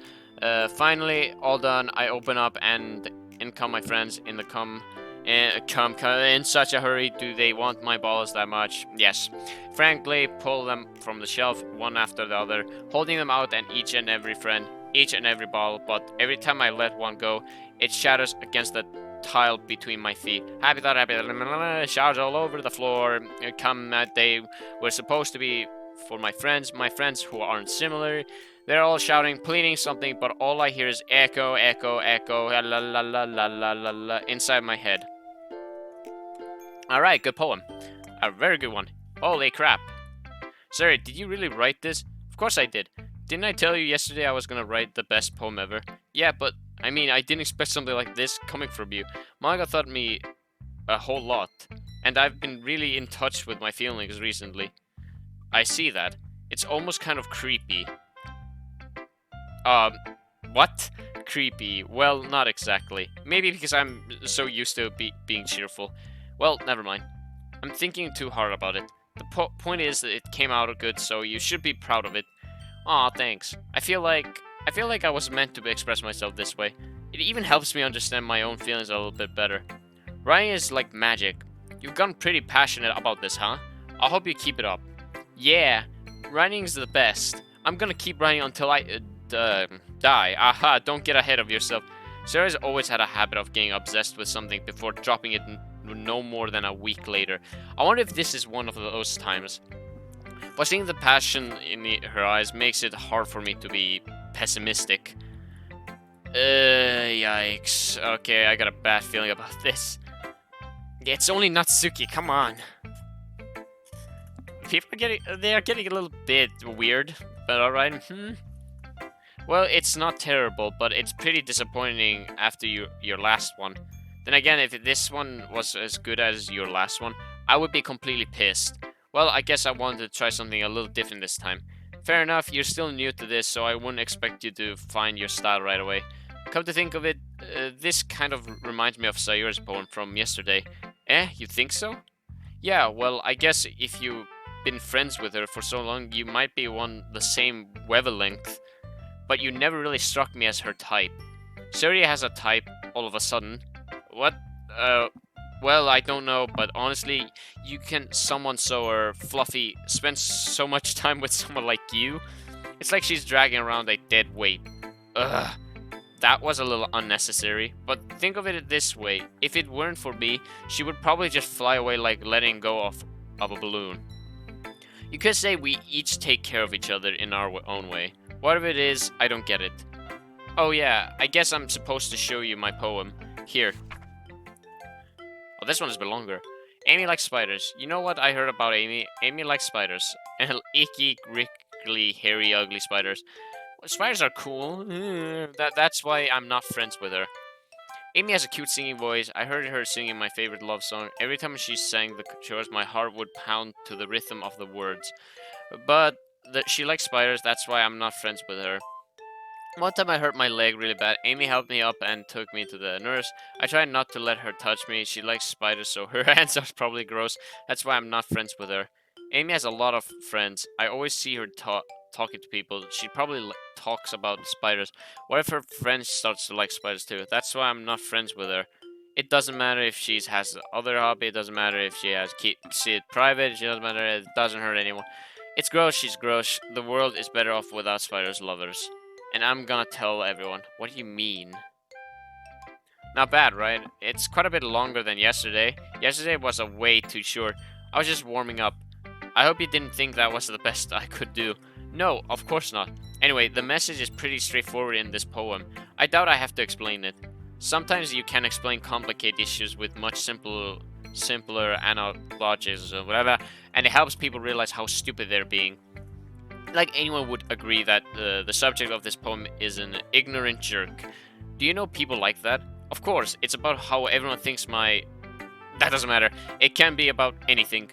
Finally, all done. I open up and in come my friends in the come in such a hurry. Do they want my balls that much? Yes. Frankly, pull them from the shelf one after the other, holding them out and each and every friend. Each and every bottle, but every time I let one go, it shatters against the tile between my feet. Happy thought, showers all over the floor. Come that they were supposed to be for my friends who aren't similar. They're all shouting, pleading something, but all I hear is echo, echo, echo, la la la la la la la la inside my head. Alright, good poem. A very good one. Holy crap. Sorry, did you really write this? Of course I did. Didn't I tell you yesterday I was gonna write the best poem ever? Yeah, but, I mean, I didn't expect something like this coming from you. Manga taught me a whole lot, and I've been really in touch with my feelings recently. I see that. It's almost kind of creepy. What? Creepy. Well, not exactly. Maybe because I'm so used to being cheerful. Well, never mind. I'm thinking too hard about it. The point is that it came out good, so you should be proud of it. Aw, thanks. I feel like I was meant to express myself this way. It even helps me understand my own feelings a little bit better. Writing is like magic. You've gotten pretty passionate about this, huh? I hope you keep it up. Yeah, writing's the best. I'm gonna keep writing until I die. Aha, don't get ahead of yourself. Sarah's always had a habit of getting obsessed with something before dropping it no more than a week later. I wonder if this is one of those times. But seeing the passion in her eyes makes it hard for me to be pessimistic. Yikes. Okay, I got a bad feeling about this. It's only Natsuki, come on. People are they are getting a little bit weird, but alright. Well, it's not terrible, but it's pretty disappointing after your last one. Then again, if this one was as good as your last one, I would be completely pissed. Well, I guess I wanted to try something a little different this time. Fair enough, you're still new to this, so I wouldn't expect you to find your style right away. Come to think of it, this kind of reminds me of Sayori's poem from yesterday. You think so? Yeah, well, I guess if you've been friends with her for so long, you might be on the same wavelength. But you never really struck me as her type. Sayori has a type, all of a sudden. What? Well, I don't know, but honestly, you can someone so fluffy spend so much time with someone like you. It's like she's dragging around a dead weight. Ugh. That was a little unnecessary, but think of it this way. If it weren't for me, she would probably just fly away like letting go of a balloon. You could say we each take care of each other in our own way. Whatever it is, I don't get it. Oh yeah, I guess I'm supposed to show you my poem. Here. Oh, this one is a bit longer. Amy likes spiders. You know what I heard about Amy? Amy likes spiders. And icky, wriggly, hairy, ugly spiders. Well, spiders are cool. That's why I'm not friends with her. Amy has a cute singing voice. I heard her singing my favorite love song. Every time she sang the chorus, my heart would pound to the rhythm of the words. But she likes spiders, that's why I'm not friends with her. One time I hurt my leg really bad. Amy helped me up and took me to the nurse. I tried not to let her touch me. She likes spiders, so her hands are probably gross. That's why I'm not friends with her. Amy has a lot of friends. I always see her talking to people. She probably talks about spiders. What if her friend starts to like spiders too? That's why I'm not friends with her. It doesn't matter if she has other hobby. It doesn't matter if she has keeps it private. It doesn't matter. It doesn't hurt anyone. It's gross. She's gross. The world is better off without spiders lovers. And I'm gonna tell everyone. What do you mean? Not bad, right? It's quite a bit longer than yesterday. Yesterday was a way too short. I was just warming up. I hope you didn't think that was the best I could do. No, of course not. Anyway, the message is pretty straightforward in this poem. I doubt I have to explain it. Sometimes you can explain complicated issues with much simpler analogies or whatever, and it helps people realize how stupid they're being. Like anyone would agree that the subject of this poem is an ignorant jerk. Do you know people like that? Of course, it's about how everyone thinks That doesn't matter. It can be about anything.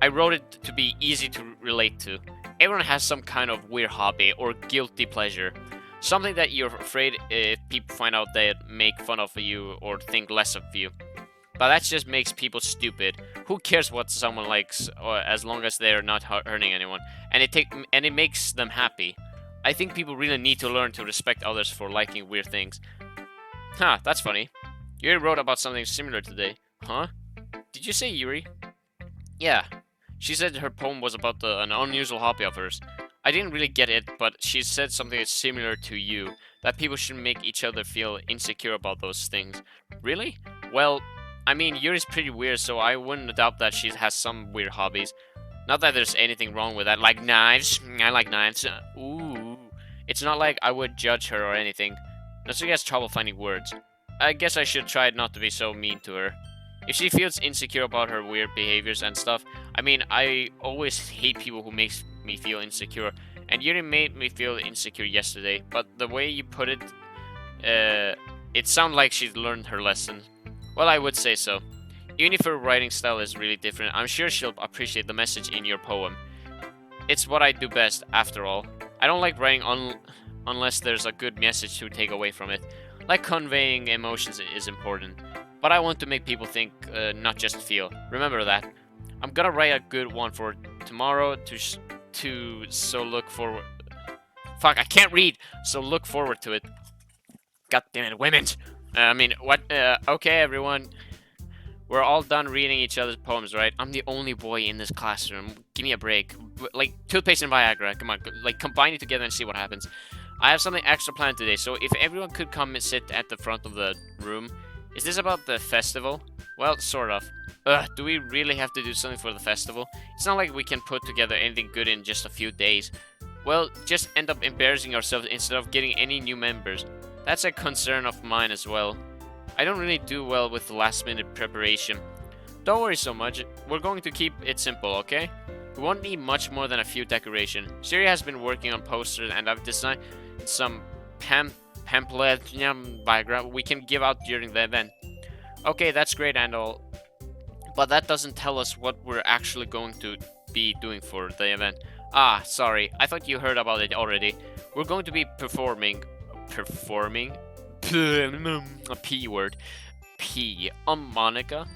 I wrote it to be easy to relate to. Everyone has some kind of weird hobby or guilty pleasure. Something that you're afraid if people find out they'd make fun of you or think less of you. But that just makes people stupid. Who cares what someone likes, as long as they're not hurting anyone, and it makes them happy. I think people really need to learn to respect others for liking weird things. Huh, that's funny. Yuri wrote about something similar today. Huh? Did you say Yuri? Yeah. She said her poem was about an unusual hobby of hers. I didn't really get it, but she said something similar to you, that people shouldn't make each other feel insecure about those things. Really? Well, I mean, Yuri's pretty weird, so I wouldn't doubt that she has some weird hobbies. Not that there's anything wrong with that, like knives. I like knives. Ooh. It's not like I would judge her or anything. Natsuki has trouble finding words. I guess I should try not to be so mean to her. If she feels insecure about her weird behaviors and stuff, I mean, I always hate people who makes me feel insecure. And Yuri made me feel insecure yesterday, but the way you put it, it sounded like she's learned her lesson. Well, I would say so. Even if her writing style is really different, I'm sure she'll appreciate the message in your poem. It's what I do best, after all. I don't like writing unless there's a good message to take away from it. Like conveying emotions is important. But I want to make people think, not just feel. Remember that. I'm gonna write a good one for tomorrow so look forward. Fuck, I can't read. So look forward to it. God damn it, women. Okay, everyone. We're all done reading each other's poems, right? I'm the only boy in this classroom. Give me a break. Like, toothpaste and Viagra. Come on, like, combine it together and see what happens. I have something extra planned today, so if everyone could come and sit at the front of the room. Is this about the festival? Well, sort of. Do we really have to do something for the festival? It's not like we can put together anything good in just a few days. Well, just end up embarrassing ourselves instead of getting any new members. That's a concern of mine as well. I don't really do well with last-minute preparation. Don't worry so much. We're going to keep it simple, okay? We won't need much more than a few decorations. Siri has been working on posters, and I've designed some pamphlet VIAGRA we can give out during the event. Okay, that's great and all, but that doesn't tell us what we're actually going to be doing for the event. Ah, sorry, I thought you heard about it already. We're going to be performing? A P word. P. Monica?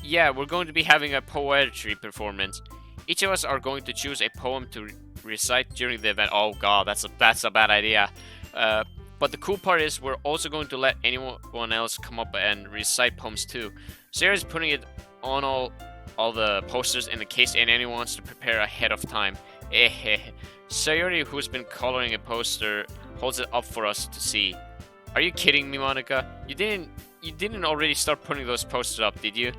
Yeah, we're going to be having a poetry performance. Each of us are going to choose a poem to recite during the event. Oh god, that's a bad idea. But the cool part is we're also going to let anyone else come up and recite poems too. Sarah's putting it on all the posters in the case anyone wants to prepare ahead of time. Sayori, who's been coloring a poster, holds it up for us to see. Are you kidding me, Monica? You didn't already start putting those posters up, did you?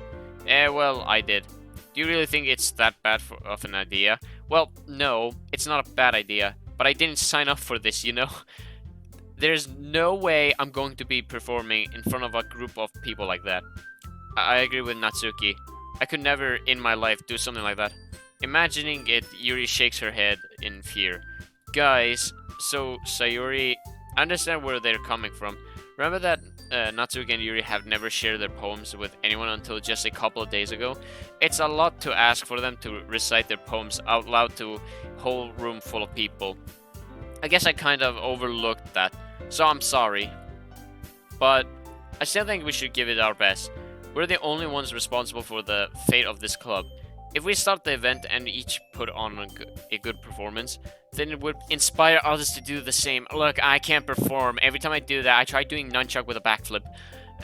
Well, I did. Do you really think it's that bad of an idea? Well, no, it's not a bad idea, but I didn't sign up for this, you know? There's no way I'm going to be performing in front of a group of people like that. I agree with Natsuki. I could never in my life do something like that. Imagining it, Yuri shakes her head in fear. Guys, so Sayori, I understand where they're coming from. Remember that Natsuki and Yuri have never shared their poems with anyone until just a couple of days ago? It's a lot to ask for them to recite their poems out loud to a whole room full of people. I guess I kind of overlooked that, so I'm sorry. But I still think we should give it our best. We're the only ones responsible for the fate of this club. If we start the event and each put on a good performance, then it would inspire others to do the same. Look, I can't perform. Every time I do that, I try doing nunchuck with a backflip.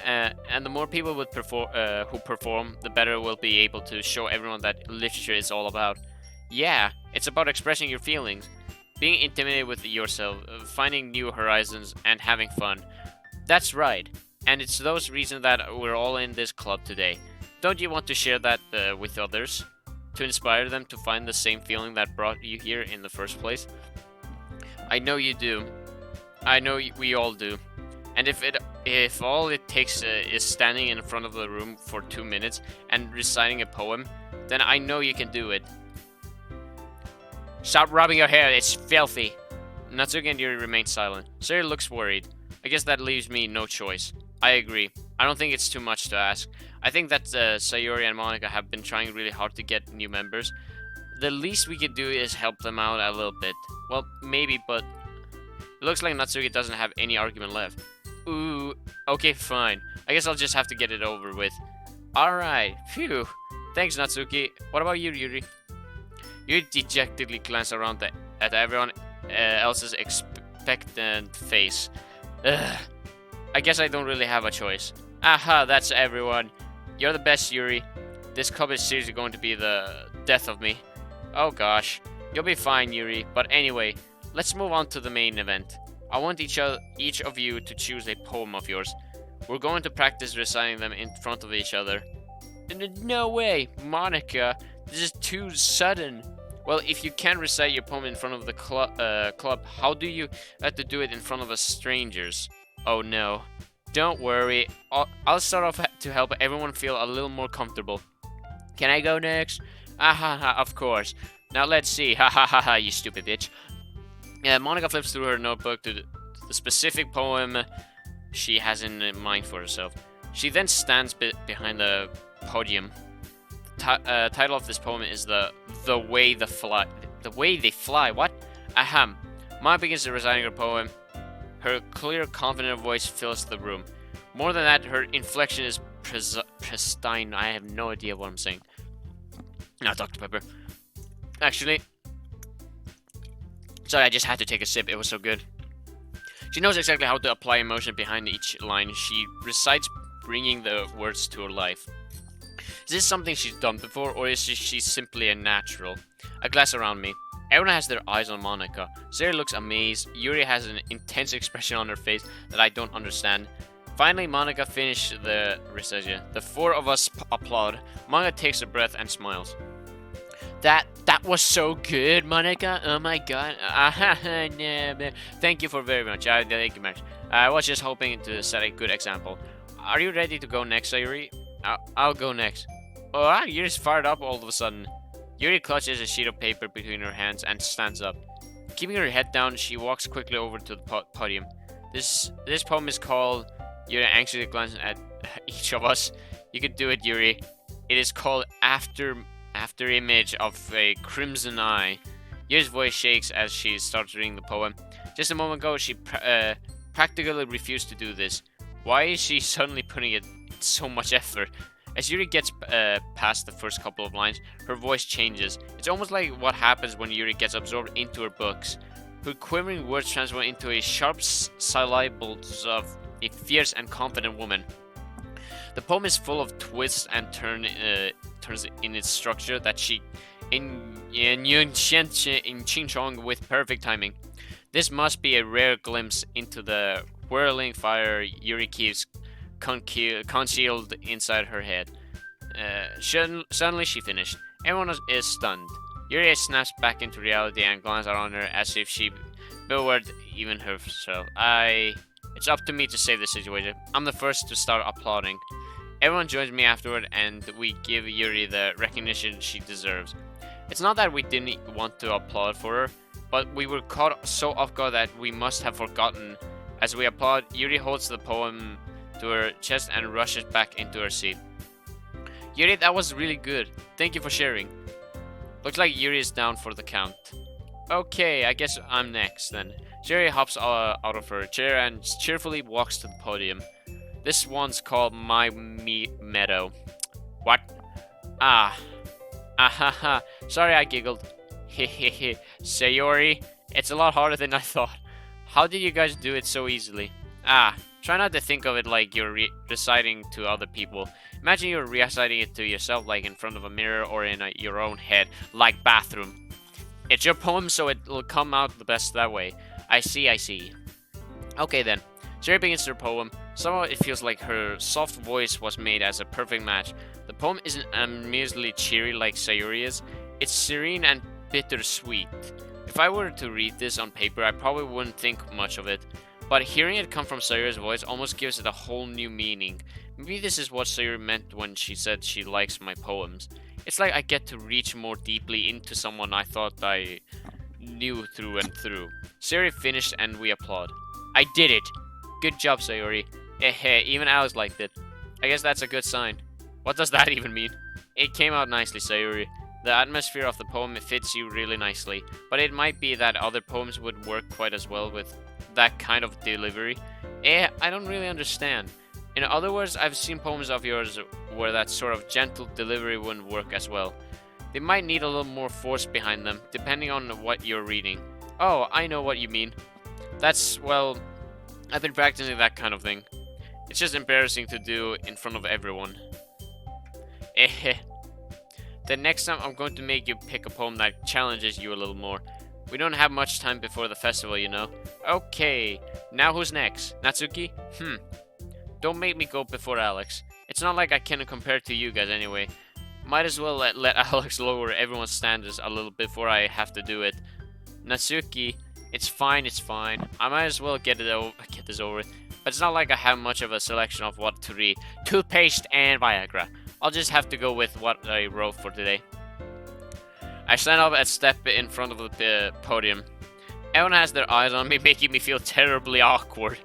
And the more people would who perform, the better we'll be able to show everyone that literature is all about. Yeah, it's about expressing your feelings, being intimidated with yourself, finding new horizons, and having fun. That's right. And it's those reasons that we're all in this club today. Don't you want to share that with others? To inspire them to find the same feeling that brought you here in the first place? I know you do. I know we all do. And if all it takes is standing in front of the room for 2 minutes and reciting a poem, then I know you can do it. Stop rubbing your hair, it's filthy. Natsuki and Yuri remain silent. Sayori looks worried. I guess that leaves me no choice. I agree. I don't think it's too much to ask. I think that Sayori and Monika have been trying really hard to get new members. The least we could do is help them out a little bit. Well, maybe, but it looks like Natsuki doesn't have any argument left. Ooh, okay, fine. I guess I'll just have to get it over with. Alright, phew. Thanks, Natsuki. What about you, Yuri? Yuri dejectedly glanced around at everyone else's expectant face. Ugh. I guess I don't really have a choice. Aha, that's everyone. You're the best, Yuri. This club is seriously going to be the death of me. Oh gosh. You'll be fine, Yuri. But anyway, let's move on to the main event. I want each of you to choose a poem of yours. We're going to practice reciting them in front of each other. No way, Monika. This is too sudden. Well, if you can't recite your poem in front of the club, how do you have to do it in front of strangers? Oh no. Don't worry. I'll start off to help everyone feel a little more comfortable. Can I go next? Ah ha ha, of course. Now let's see. Ha ha ha ha, you stupid bitch. Monika flips through her notebook to the specific poem she has in mind for herself. She then stands behind the podium. Title of this poem is the way they fly. The way they fly. What? Ahem. Monika begins to reciting her poem. Her clear, confident voice fills the room. More than that, her inflection is pristine. I have no idea what I'm saying. Now, Dr. Pepper. Actually, sorry, I just had to take a sip. It was so good. She knows exactly how to apply emotion behind each line. She recites, bringing the words to her life. Is this something she's done before, or is she simply a natural? A glass around me. Everyone has their eyes on Monika. Sayori looks amazed. Yuri has an intense expression on her face that I don't understand. Finally, Monika finishes the recitation. The four of us applaud. Monika takes a breath and smiles. That was so good, Monika. Oh my god. Thank you for very much. Thank you much. I was just hoping to set a good example. Are you ready to go next, Sayori? I'll go next. Oh, Yuri's fired up all of a sudden. Yuri clutches a sheet of paper between her hands and stands up. Keeping her head down, she walks quickly over to the podium. This poem is called... Yuri anxiously glances at each of us. You could do it, Yuri. It is called After Image of a Crimson Eye. Yuri's voice shakes as she starts reading the poem. Just a moment ago, she practically refused to do this. Why is she suddenly putting it so much effort? As Yuri gets past the first couple of lines, her voice changes. It's almost like what happens when Yuri gets absorbed into her books. Her quivering words transform into a sharp syllables of a fierce and confident woman. The poem is full of twists and turns in its structure that she in Ching with perfect timing. This must be a rare glimpse into the whirling fire Yuri keeps concealed inside her head. Suddenly she finished. Everyone is stunned. Yuri snaps back into reality and glances around her as if she bewildered even herself. It's up to me to save the situation. I'm the first to start applauding. Everyone joins me afterward and we give Yuri the recognition she deserves. It's not that we didn't want to applaud for her, but we were caught so off guard that we must have forgotten. As we applaud, Yuri holds the poem to her chest and rushes back into her seat. Yuri, that was really good. Thank you for sharing. Looks like Yuri is down for the count. Okay, I guess I'm next then. Yuri hops out of her chair and cheerfully walks to the podium. This one's called My Meadow. What? Ahaha, sorry I giggled. Hehehe, Sayori, it's a lot harder than I thought. How did you guys do it so easily? Ah, try not to think of it like you're reciting to other people. Imagine you're reciting it to yourself, like in front of a mirror or in your own head, like bathroom. It's your poem, so it'll come out the best that way. I see, I see. Okay then. Sayori begins her poem. Somehow it feels like her soft voice was made as a perfect match. The poem isn't amusedly cheery like Sayori is. It's serene and bittersweet. If I were to read this on paper, I probably wouldn't think much of it. But hearing it come from Sayori's voice almost gives it a whole new meaning. Maybe this is what Sayori meant when she said she likes my poems. It's like I get to reach more deeply into someone I thought I knew through and through. Sayori finished and we applaud. I did it! Good job, Sayori. Even Alex liked it. I guess that's a good sign. What does that even mean? It came out nicely, Sayori. The atmosphere of the poem fits you really nicely, but it might be that other poems would work quite as well with that kind of delivery. I don't really understand. In other words, I've seen poems of yours where that sort of gentle delivery wouldn't work as well. They might need a little more force behind them, depending on what you're reading. Oh, I know what you mean. Well, I've been practicing that kind of thing. It's just embarrassing to do in front of everyone. The next time I'm going to make you pick a poem that challenges you a little more. We don't have much time before the festival, you know. Okay, now who's next? Natsuki? Don't make me go before Alex. It's not like I can compare to you guys anyway. Might as well let Alex lower everyone's standards a little before I have to do it. Natsuki, it's fine. I might as well get this over with. But it's not like I have much of a selection of what to read. Toothpaste and Viagra. I'll just have to go with what I wrote for today. I stand up and step in front of the podium. Everyone has their eyes on me, making me feel terribly awkward.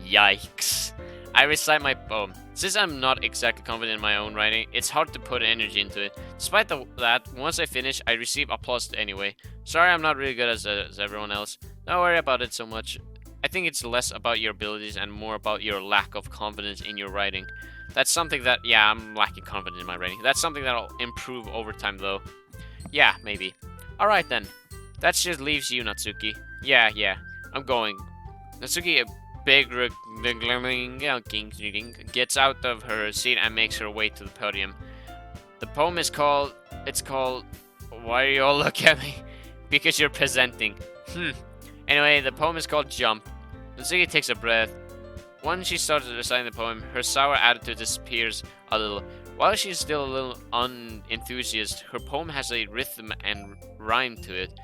Yikes. I recite my poem. Since I'm not exactly confident in my own writing, it's hard to put energy into it. Despite that, once I finish, I receive applause anyway. Sorry I'm not really good as everyone else. Don't worry about it so much. I think it's less about your abilities and more about your lack of confidence in your writing. That's something that, yeah, I'm lacking confidence in my writing. That's something that'll improve over time though. Yeah, maybe. Alright then. That just leaves you, Natsuki. Yeah, I'm going. Natsuki, gets out of her seat and makes her way to the podium. The poem is called... Why do you all look at me? Because you're presenting. Anyway, the poem is called Jump. Natsuki takes a breath. Once she starts reciting the poem, her sour attitude disappears a little. While she's still a little unenthusiastic, her poem has a rhythm and rhyme to it.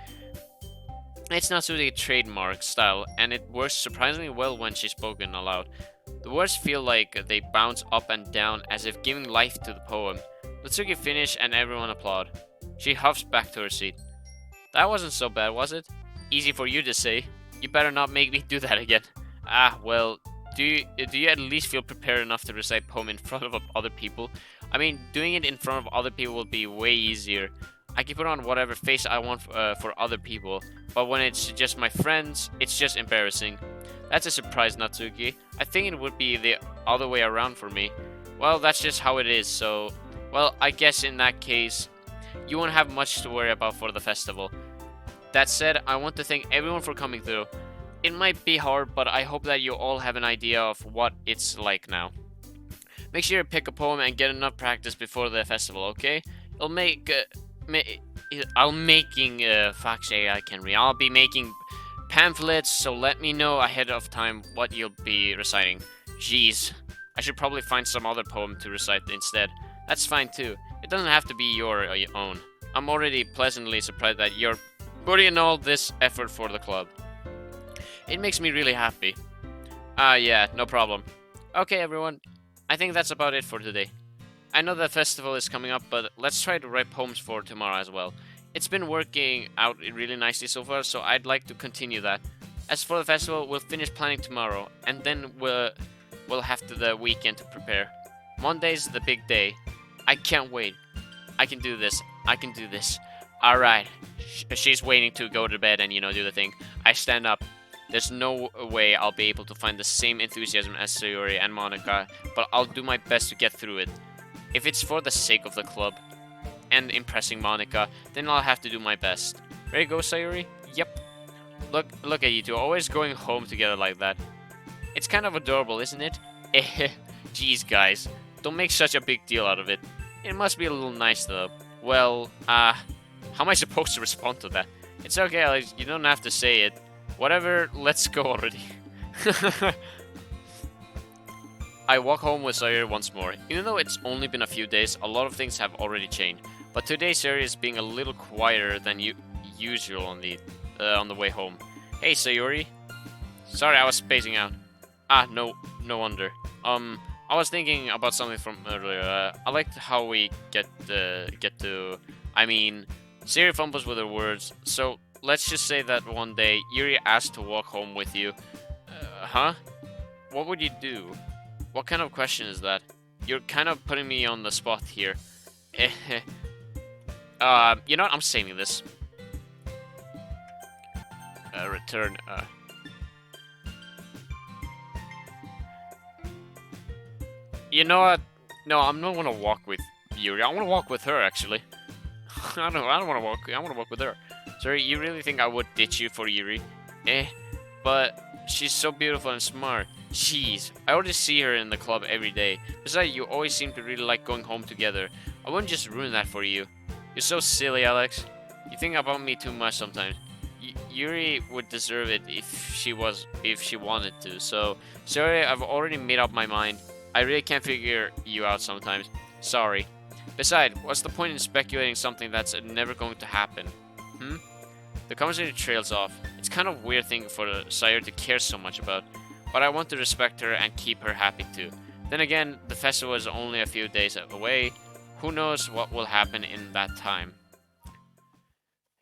It's Natsuki's trademark style, and it works surprisingly well when she's spoken aloud. The words feel like they bounce up and down as if giving life to the poem. Natsuki finishes and everyone applaud. She huffs back to her seat. That wasn't so bad, was it? Easy for you to say. You better not make me do that again. Well, do you at least feel prepared enough to recite poem in front of other people? I mean, doing it in front of other people will be way easier. I can put on whatever face I want for other people, but when it's just my friends, it's just embarrassing. That's a surprise, Natsuki. I think it would be the other way around for me. Well, that's just how it is, so... Well, I guess in that case, you won't have much to worry about for the festival. That said, I want to thank everyone for coming through. It might be hard, but I hope that you all have an idea of what it's like now. Make sure you pick a poem and get enough practice before the festival, okay? I'll be making pamphlets, so let me know ahead of time what you'll be reciting. Jeez, I should probably find some other poem to recite instead. That's fine too. It doesn't have to be your own. I'm already pleasantly surprised that you're putting in all this effort for the club. It makes me really happy. Yeah, no problem. Okay, everyone. I think that's about it for today. I know the festival is coming up, but let's try to write poems for tomorrow as well. It's been working out really nicely so far, so I'd like to continue that. As for the festival, we'll finish planning tomorrow, and then we'll have the weekend to prepare. Monday's the big day. I can't wait. I can do this. Alright. She's waiting to go to bed and, do the thing. I stand up. There's no way I'll be able to find the same enthusiasm as Sayori and Monica, but I'll do my best to get through it. If it's for the sake of the club. and impressing Monica, then I'll have to do my best. Ready to go, Sayuri? Yep. Look at you two, always going home together like that. It's kind of adorable, isn't it? Jeez, guys. Don't make such a big deal out of it. It must be a little nice, though. Well, how am I supposed to respond to that? It's okay, Alex. You don't have to say it. Whatever, let's go already. I walk home with Sayuri once more. Even though it's only been a few days, a lot of things have already changed. But today, Sayuri is being a little quieter than usual on the way home. Hey, Sayuri. Sorry, I was spacing out. No wonder. I was thinking about something from earlier. I liked how we get to. I mean, Sayuri fumbles with her words. So let's just say that one day Yuri asked to walk home with you. Huh? What would you do? What kind of question is that? You're kind of putting me on the spot here. You know what? I'm saving this. Return. You know what? No, I'm not gonna walk with Yuri. I want to walk with her, actually. I don't want to walk. I want to walk with her. Sorry, you really think I would ditch you for Yuri? But she's so beautiful and smart. Jeez, I already see her in the club every day. Besides, you always seem to really like going home together. I wouldn't just ruin that for you. You're so silly, Alex. You think about me too much sometimes. Yuri would deserve it if she wanted to. So, sorry, I've already made up my mind. I really can't figure you out sometimes. Sorry. Besides, what's the point in speculating something that's never going to happen? The conversation trails off. It's kind of a weird thing for Sayuri to care so much about, but I want to respect her and keep her happy too. Then again, the festival is only a few days away. Who knows what will happen in that time?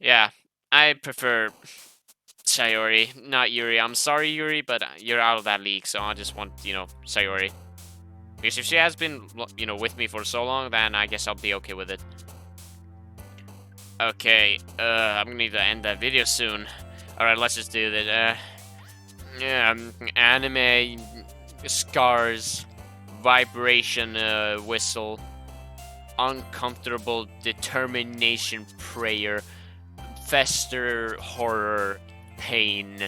Yeah, I prefer Sayuri, not Yuri. I'm sorry, Yuri, but you're out of that league, so I just want, Sayuri. Because if she has been, with me for so long, then I guess I'll be okay with it. Okay, I'm gonna need to end that video soon. Alright, let's just do this. Anime, scars, vibration, whistle, uncomfortable determination prayer, fester, horror, pain,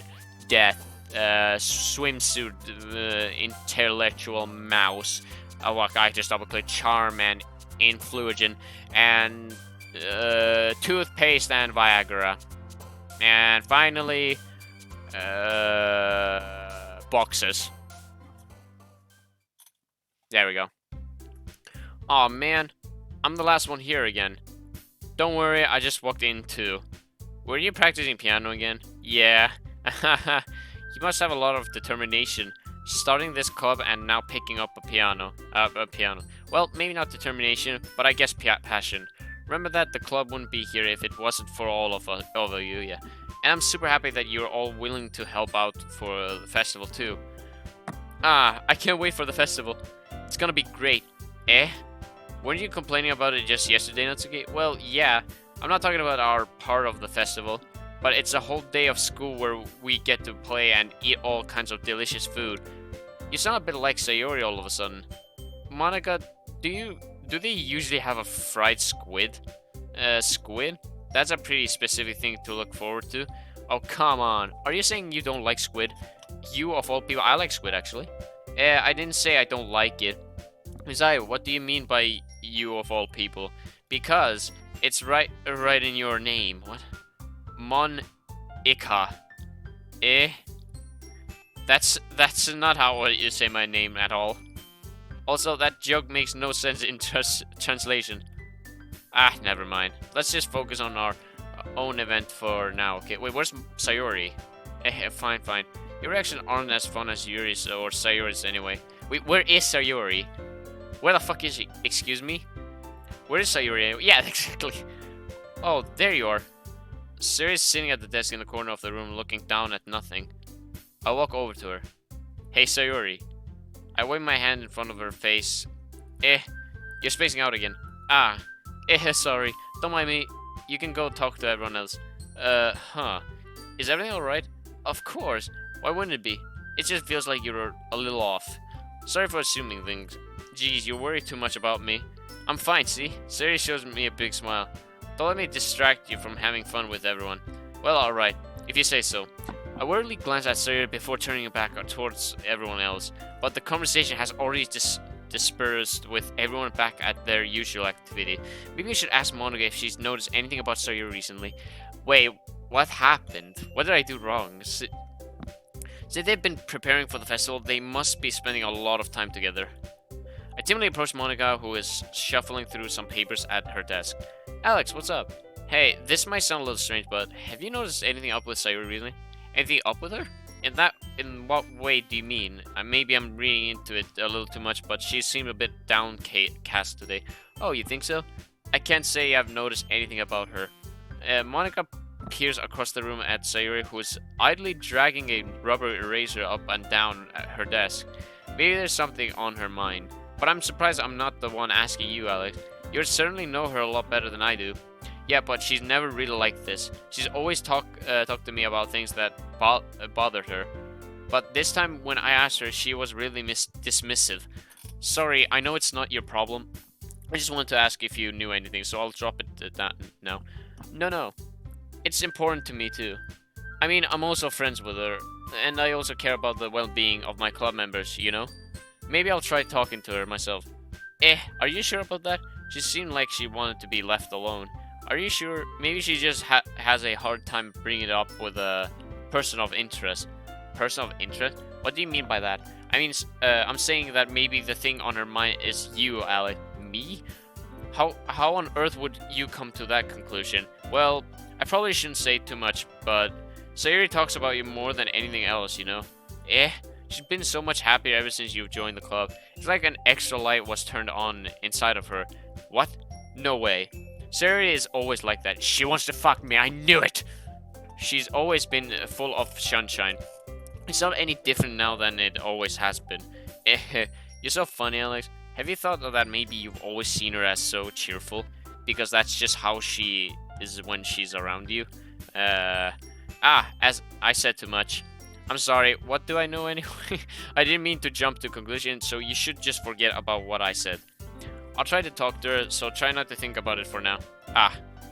death, swimsuit, intellectual mouse, I just double-click charm and influgen, and toothpaste and Viagra, and finally boxes. There we go. Oh man, I'm the last one here again. Don't worry, I just walked in too. Were you practicing piano again? Yeah. You must have a lot of determination, starting this club and now picking up a piano. Well, maybe not determination, but I guess passion. Remember that the club wouldn't be here if it wasn't for all of you, yeah. And I'm super happy that you're all willing to help out for the festival too. I can't wait for the festival. It's gonna be great. Weren't you complaining about it just yesterday, Natsuki? Well, yeah. I'm not talking about our part of the festival, but it's a whole day of school where we get to play and eat all kinds of delicious food. You sound a bit like Sayuri all of a sudden. Monica, do they usually have a fried squid? Squid? That's a pretty specific thing to look forward to. Oh, come on. Are you saying you don't like squid? You, of all people, I like squid, actually. I didn't say I don't like it. Besides, what do you mean by you, of all people? Because it's right in your name. What? Mon-Ika. That's not how you say my name at all. Also, that joke makes no sense in translation. Never mind. Let's just focus on our own event for now. Okay, wait, where's Sayuri? Fine. Your reactions aren't as fun as Yuri's or Sayuri's anyway. Wait, where is Sayuri? Where the fuck is she? Excuse me? Where is Sayuri anyway? Yeah, exactly. Oh, there you are. Sayuri's sitting at the desk in the corner of the room looking down at nothing. I walk over to her. Hey, Sayuri. I wave my hand in front of her face. You're spacing out again. Sorry. Don't mind me. You can go talk to everyone else. Is everything alright? Of course. Why wouldn't it be? It just feels like you're a little off. Sorry for assuming things. Geez, you worry too much about me. I'm fine, see? Sayori shows me a big smile. Don't let me distract you from having fun with everyone. Well, alright, if you say so. I worriedly glance at Sayori before turning back towards everyone else, but the conversation has already dispersed with everyone back at their usual activity. Maybe I should ask Monica if she's noticed anything about Sayori recently. Wait, what happened? What did I do wrong? Since they've been preparing for the festival, they must be spending a lot of time together. I timidly approach Monica, who is shuffling through some papers at her desk. Alex, what's up? Hey, this might sound a little strange, but have you noticed anything up with Sayori recently? Anything up with her? In what way do you mean? Maybe I'm reading into it a little too much, but she seemed a bit downcast today. Oh, you think so? I can't say I've noticed anything about her. Monica peers across the room at Sayori, who is idly dragging a rubber eraser up and down at her desk. Maybe there's something on her mind. But I'm surprised I'm not the one asking you, Alex. You certainly know her a lot better than I do. Yeah, but she's never really like this. She's always talk to me about things that bothered her. But this time when I asked her, she was really dismissive. Sorry, I know it's not your problem. I just wanted to ask if you knew anything, so I'll drop it at that now. No. It's important to me too. I mean, I'm also friends with her, and I also care about the well-being of my club members, you know? Maybe I'll try talking to her myself. Are you sure about that? She seemed like she wanted to be left alone. Are you sure? Maybe she just has a hard time bringing it up with a person of interest. Person of interest? What do you mean by that? I mean, I'm saying that maybe the thing on her mind is you, Alec. Me? How on earth would you come to that conclusion? Well, I probably shouldn't say too much, but Sayori talks about you more than anything else, you know? She's been so much happier ever since you've joined the club. It's like an extra light was turned on inside of her. What? No way. Sayori is always like that. She wants to fuck me, I knew it! She's always been full of sunshine. It's not any different now than it always has been. You're so funny, Alex. Have you thought that maybe you've always seen her as so cheerful? Because that's just how she is when she's around you? As I said too much. I'm sorry, what do I know anyway? I didn't mean to jump to conclusions, so you should just forget about what I said. I'll try to talk to her, so try not to think about it for now.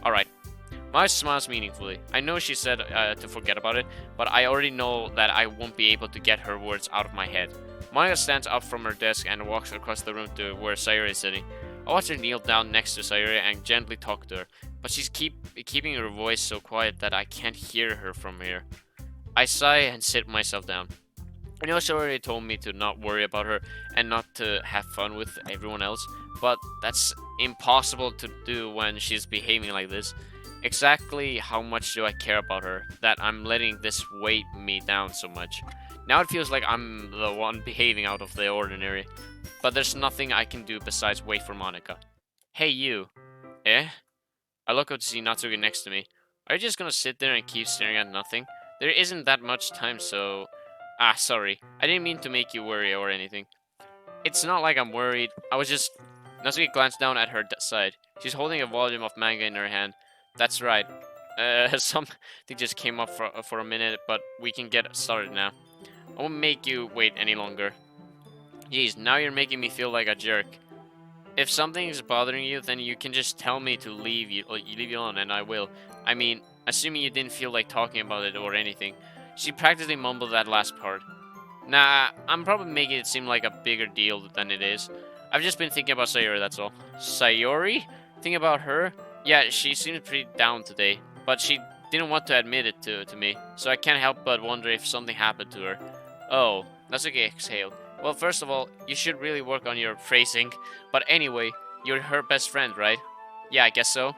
Alright. Maya smiles meaningfully. I know she said to forget about it, but I already know that I won't be able to get her words out of my head. Maya stands up from her desk and walks across the room to where Sayori is sitting. I watch her kneel down next to Sayori and gently talk to her, but she's keeping her voice so quiet that I can't hear her from here. I sigh and sit myself down. I know she already told me to not worry about her and not to have fun with everyone else, but that's impossible to do when she's behaving like this. Exactly how much do I care about her that I'm letting this weight me down so much? Now it feels like I'm the one behaving out of the ordinary, but there's nothing I can do besides wait for Monica. Hey you. I look up to see Natsuki next to me. Are you just gonna sit there and keep staring at nothing? There isn't that much time, so... sorry. I didn't mean to make you worry or anything. It's not like I'm worried. I was just... Natsuki glanced down at her side. She's holding a volume of manga in her hand. That's right. Something just came up for a minute, but we can get started now. I won't make you wait any longer. Jeez, now you're making me feel like a jerk. If something is bothering you, then you can just tell me to leave you alone, and I will. I mean, assuming you didn't feel like talking about it or anything. She practically mumbled that last part. Nah, I'm probably making it seem like a bigger deal than it is. I've just been thinking about Sayori, that's all. Sayori? Think about her? Yeah, she seems pretty down today, but she didn't want to admit it to me, so I can't help but wonder if something happened to her. Oh, that's okay, exhaled. Well, first of all, you should really work on your phrasing, but anyway, you're her best friend, right? Yeah, I guess so.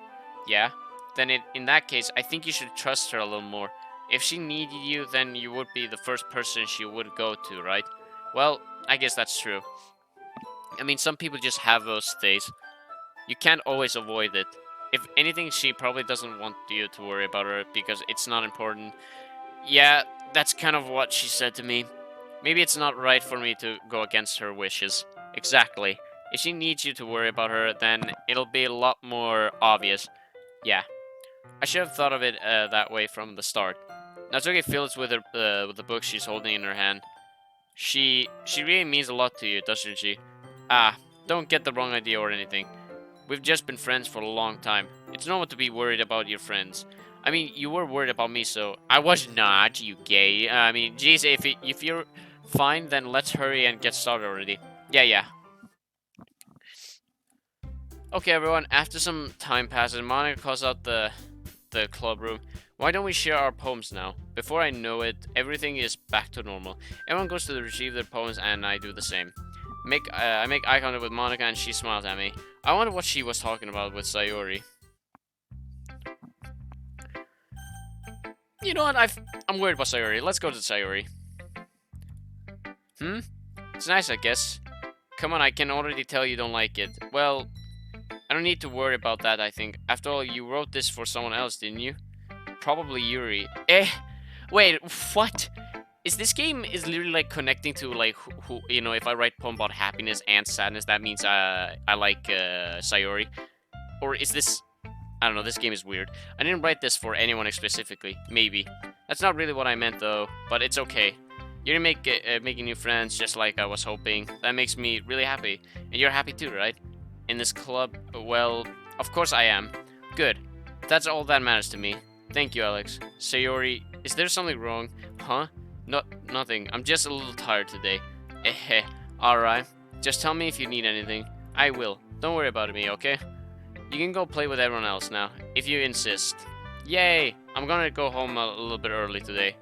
Yeah? Then in that case, I think you should trust her a little more. If she needed you, then you would be the first person she would go to, right? Well, I guess that's true. I mean, some people just have those days. You can't always avoid it. If anything, she probably doesn't want you to worry about her because it's not important. Yeah, that's kind of what she said to me. Maybe it's not right for me to go against her wishes. Exactly. If she needs you to worry about her, then it'll be a lot more obvious. Yeah. I should have thought of it that way from the start. Natsuki fiddles with with the book she's holding in her hand. She really means a lot to you, doesn't she? Don't get the wrong idea or anything. We've just been friends for a long time. It's normal to be worried about your friends. I mean, you were worried about me, so I was not, you gay. I mean, geez, if you're fine, then let's hurry and get started already. Yeah. Okay, everyone, after some time passes, Monica calls out the club room. Why don't we share our poems now? Before I know it, everything is back to normal. Everyone goes to retrieve their poems, and I do the same. I make eye contact with Monica, and she smiles at me. I wonder what she was talking about with Sayori. You know what? I'm worried about Sayori. Let's go to Sayori. It's nice, I guess. Come on, I can already tell you don't like it. Well, I don't need to worry about that, I think. After all, you wrote this for someone else, didn't you? Probably Yuri. Wait, what? This game is literally like connecting to like who you know, if I write a poem about happiness and sadness, that means I like Sayori? Or is this... I don't know, this game is weird. I didn't write this for anyone specifically. Maybe. That's not really what I meant though, but it's okay. You're making new friends just like I was hoping. That makes me really happy. And you're happy too, right? In this club? Well, of course I am. Good. That's all that matters to me. Thank you, Alex. Sayori, is there something wrong? Huh? Nothing. I'm just a little tired today. Alright. Just tell me if you need anything. I will. Don't worry about me, okay? You can go play with everyone else now, if you insist. Yay! I'm gonna go home a little bit early today.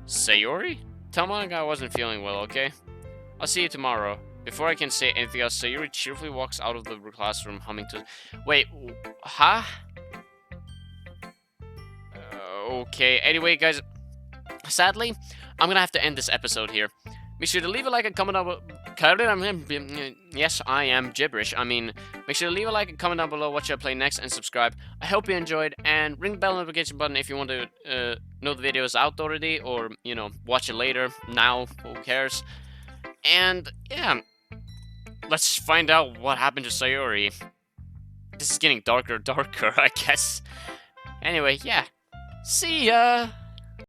Sayori? Tell Monica I wasn't feeling well, okay? I'll see you tomorrow. Before I can say anything else, Sayori cheerfully walks out of the classroom humming to... Wait, huh? Okay, anyway, guys, sadly, I'm gonna have to end this episode here. Make sure to leave a like and comment down below. Yes, I am gibberish. I mean, make sure to leave a like and comment down below what you'll play next and subscribe. I hope you enjoyed, and ring the bell notification button if you want to know the video is out already, or, you know, watch it later, now, who cares. And, yeah, let's find out what happened to Sayori. This is getting darker and darker, I guess. Anyway, yeah. See ya!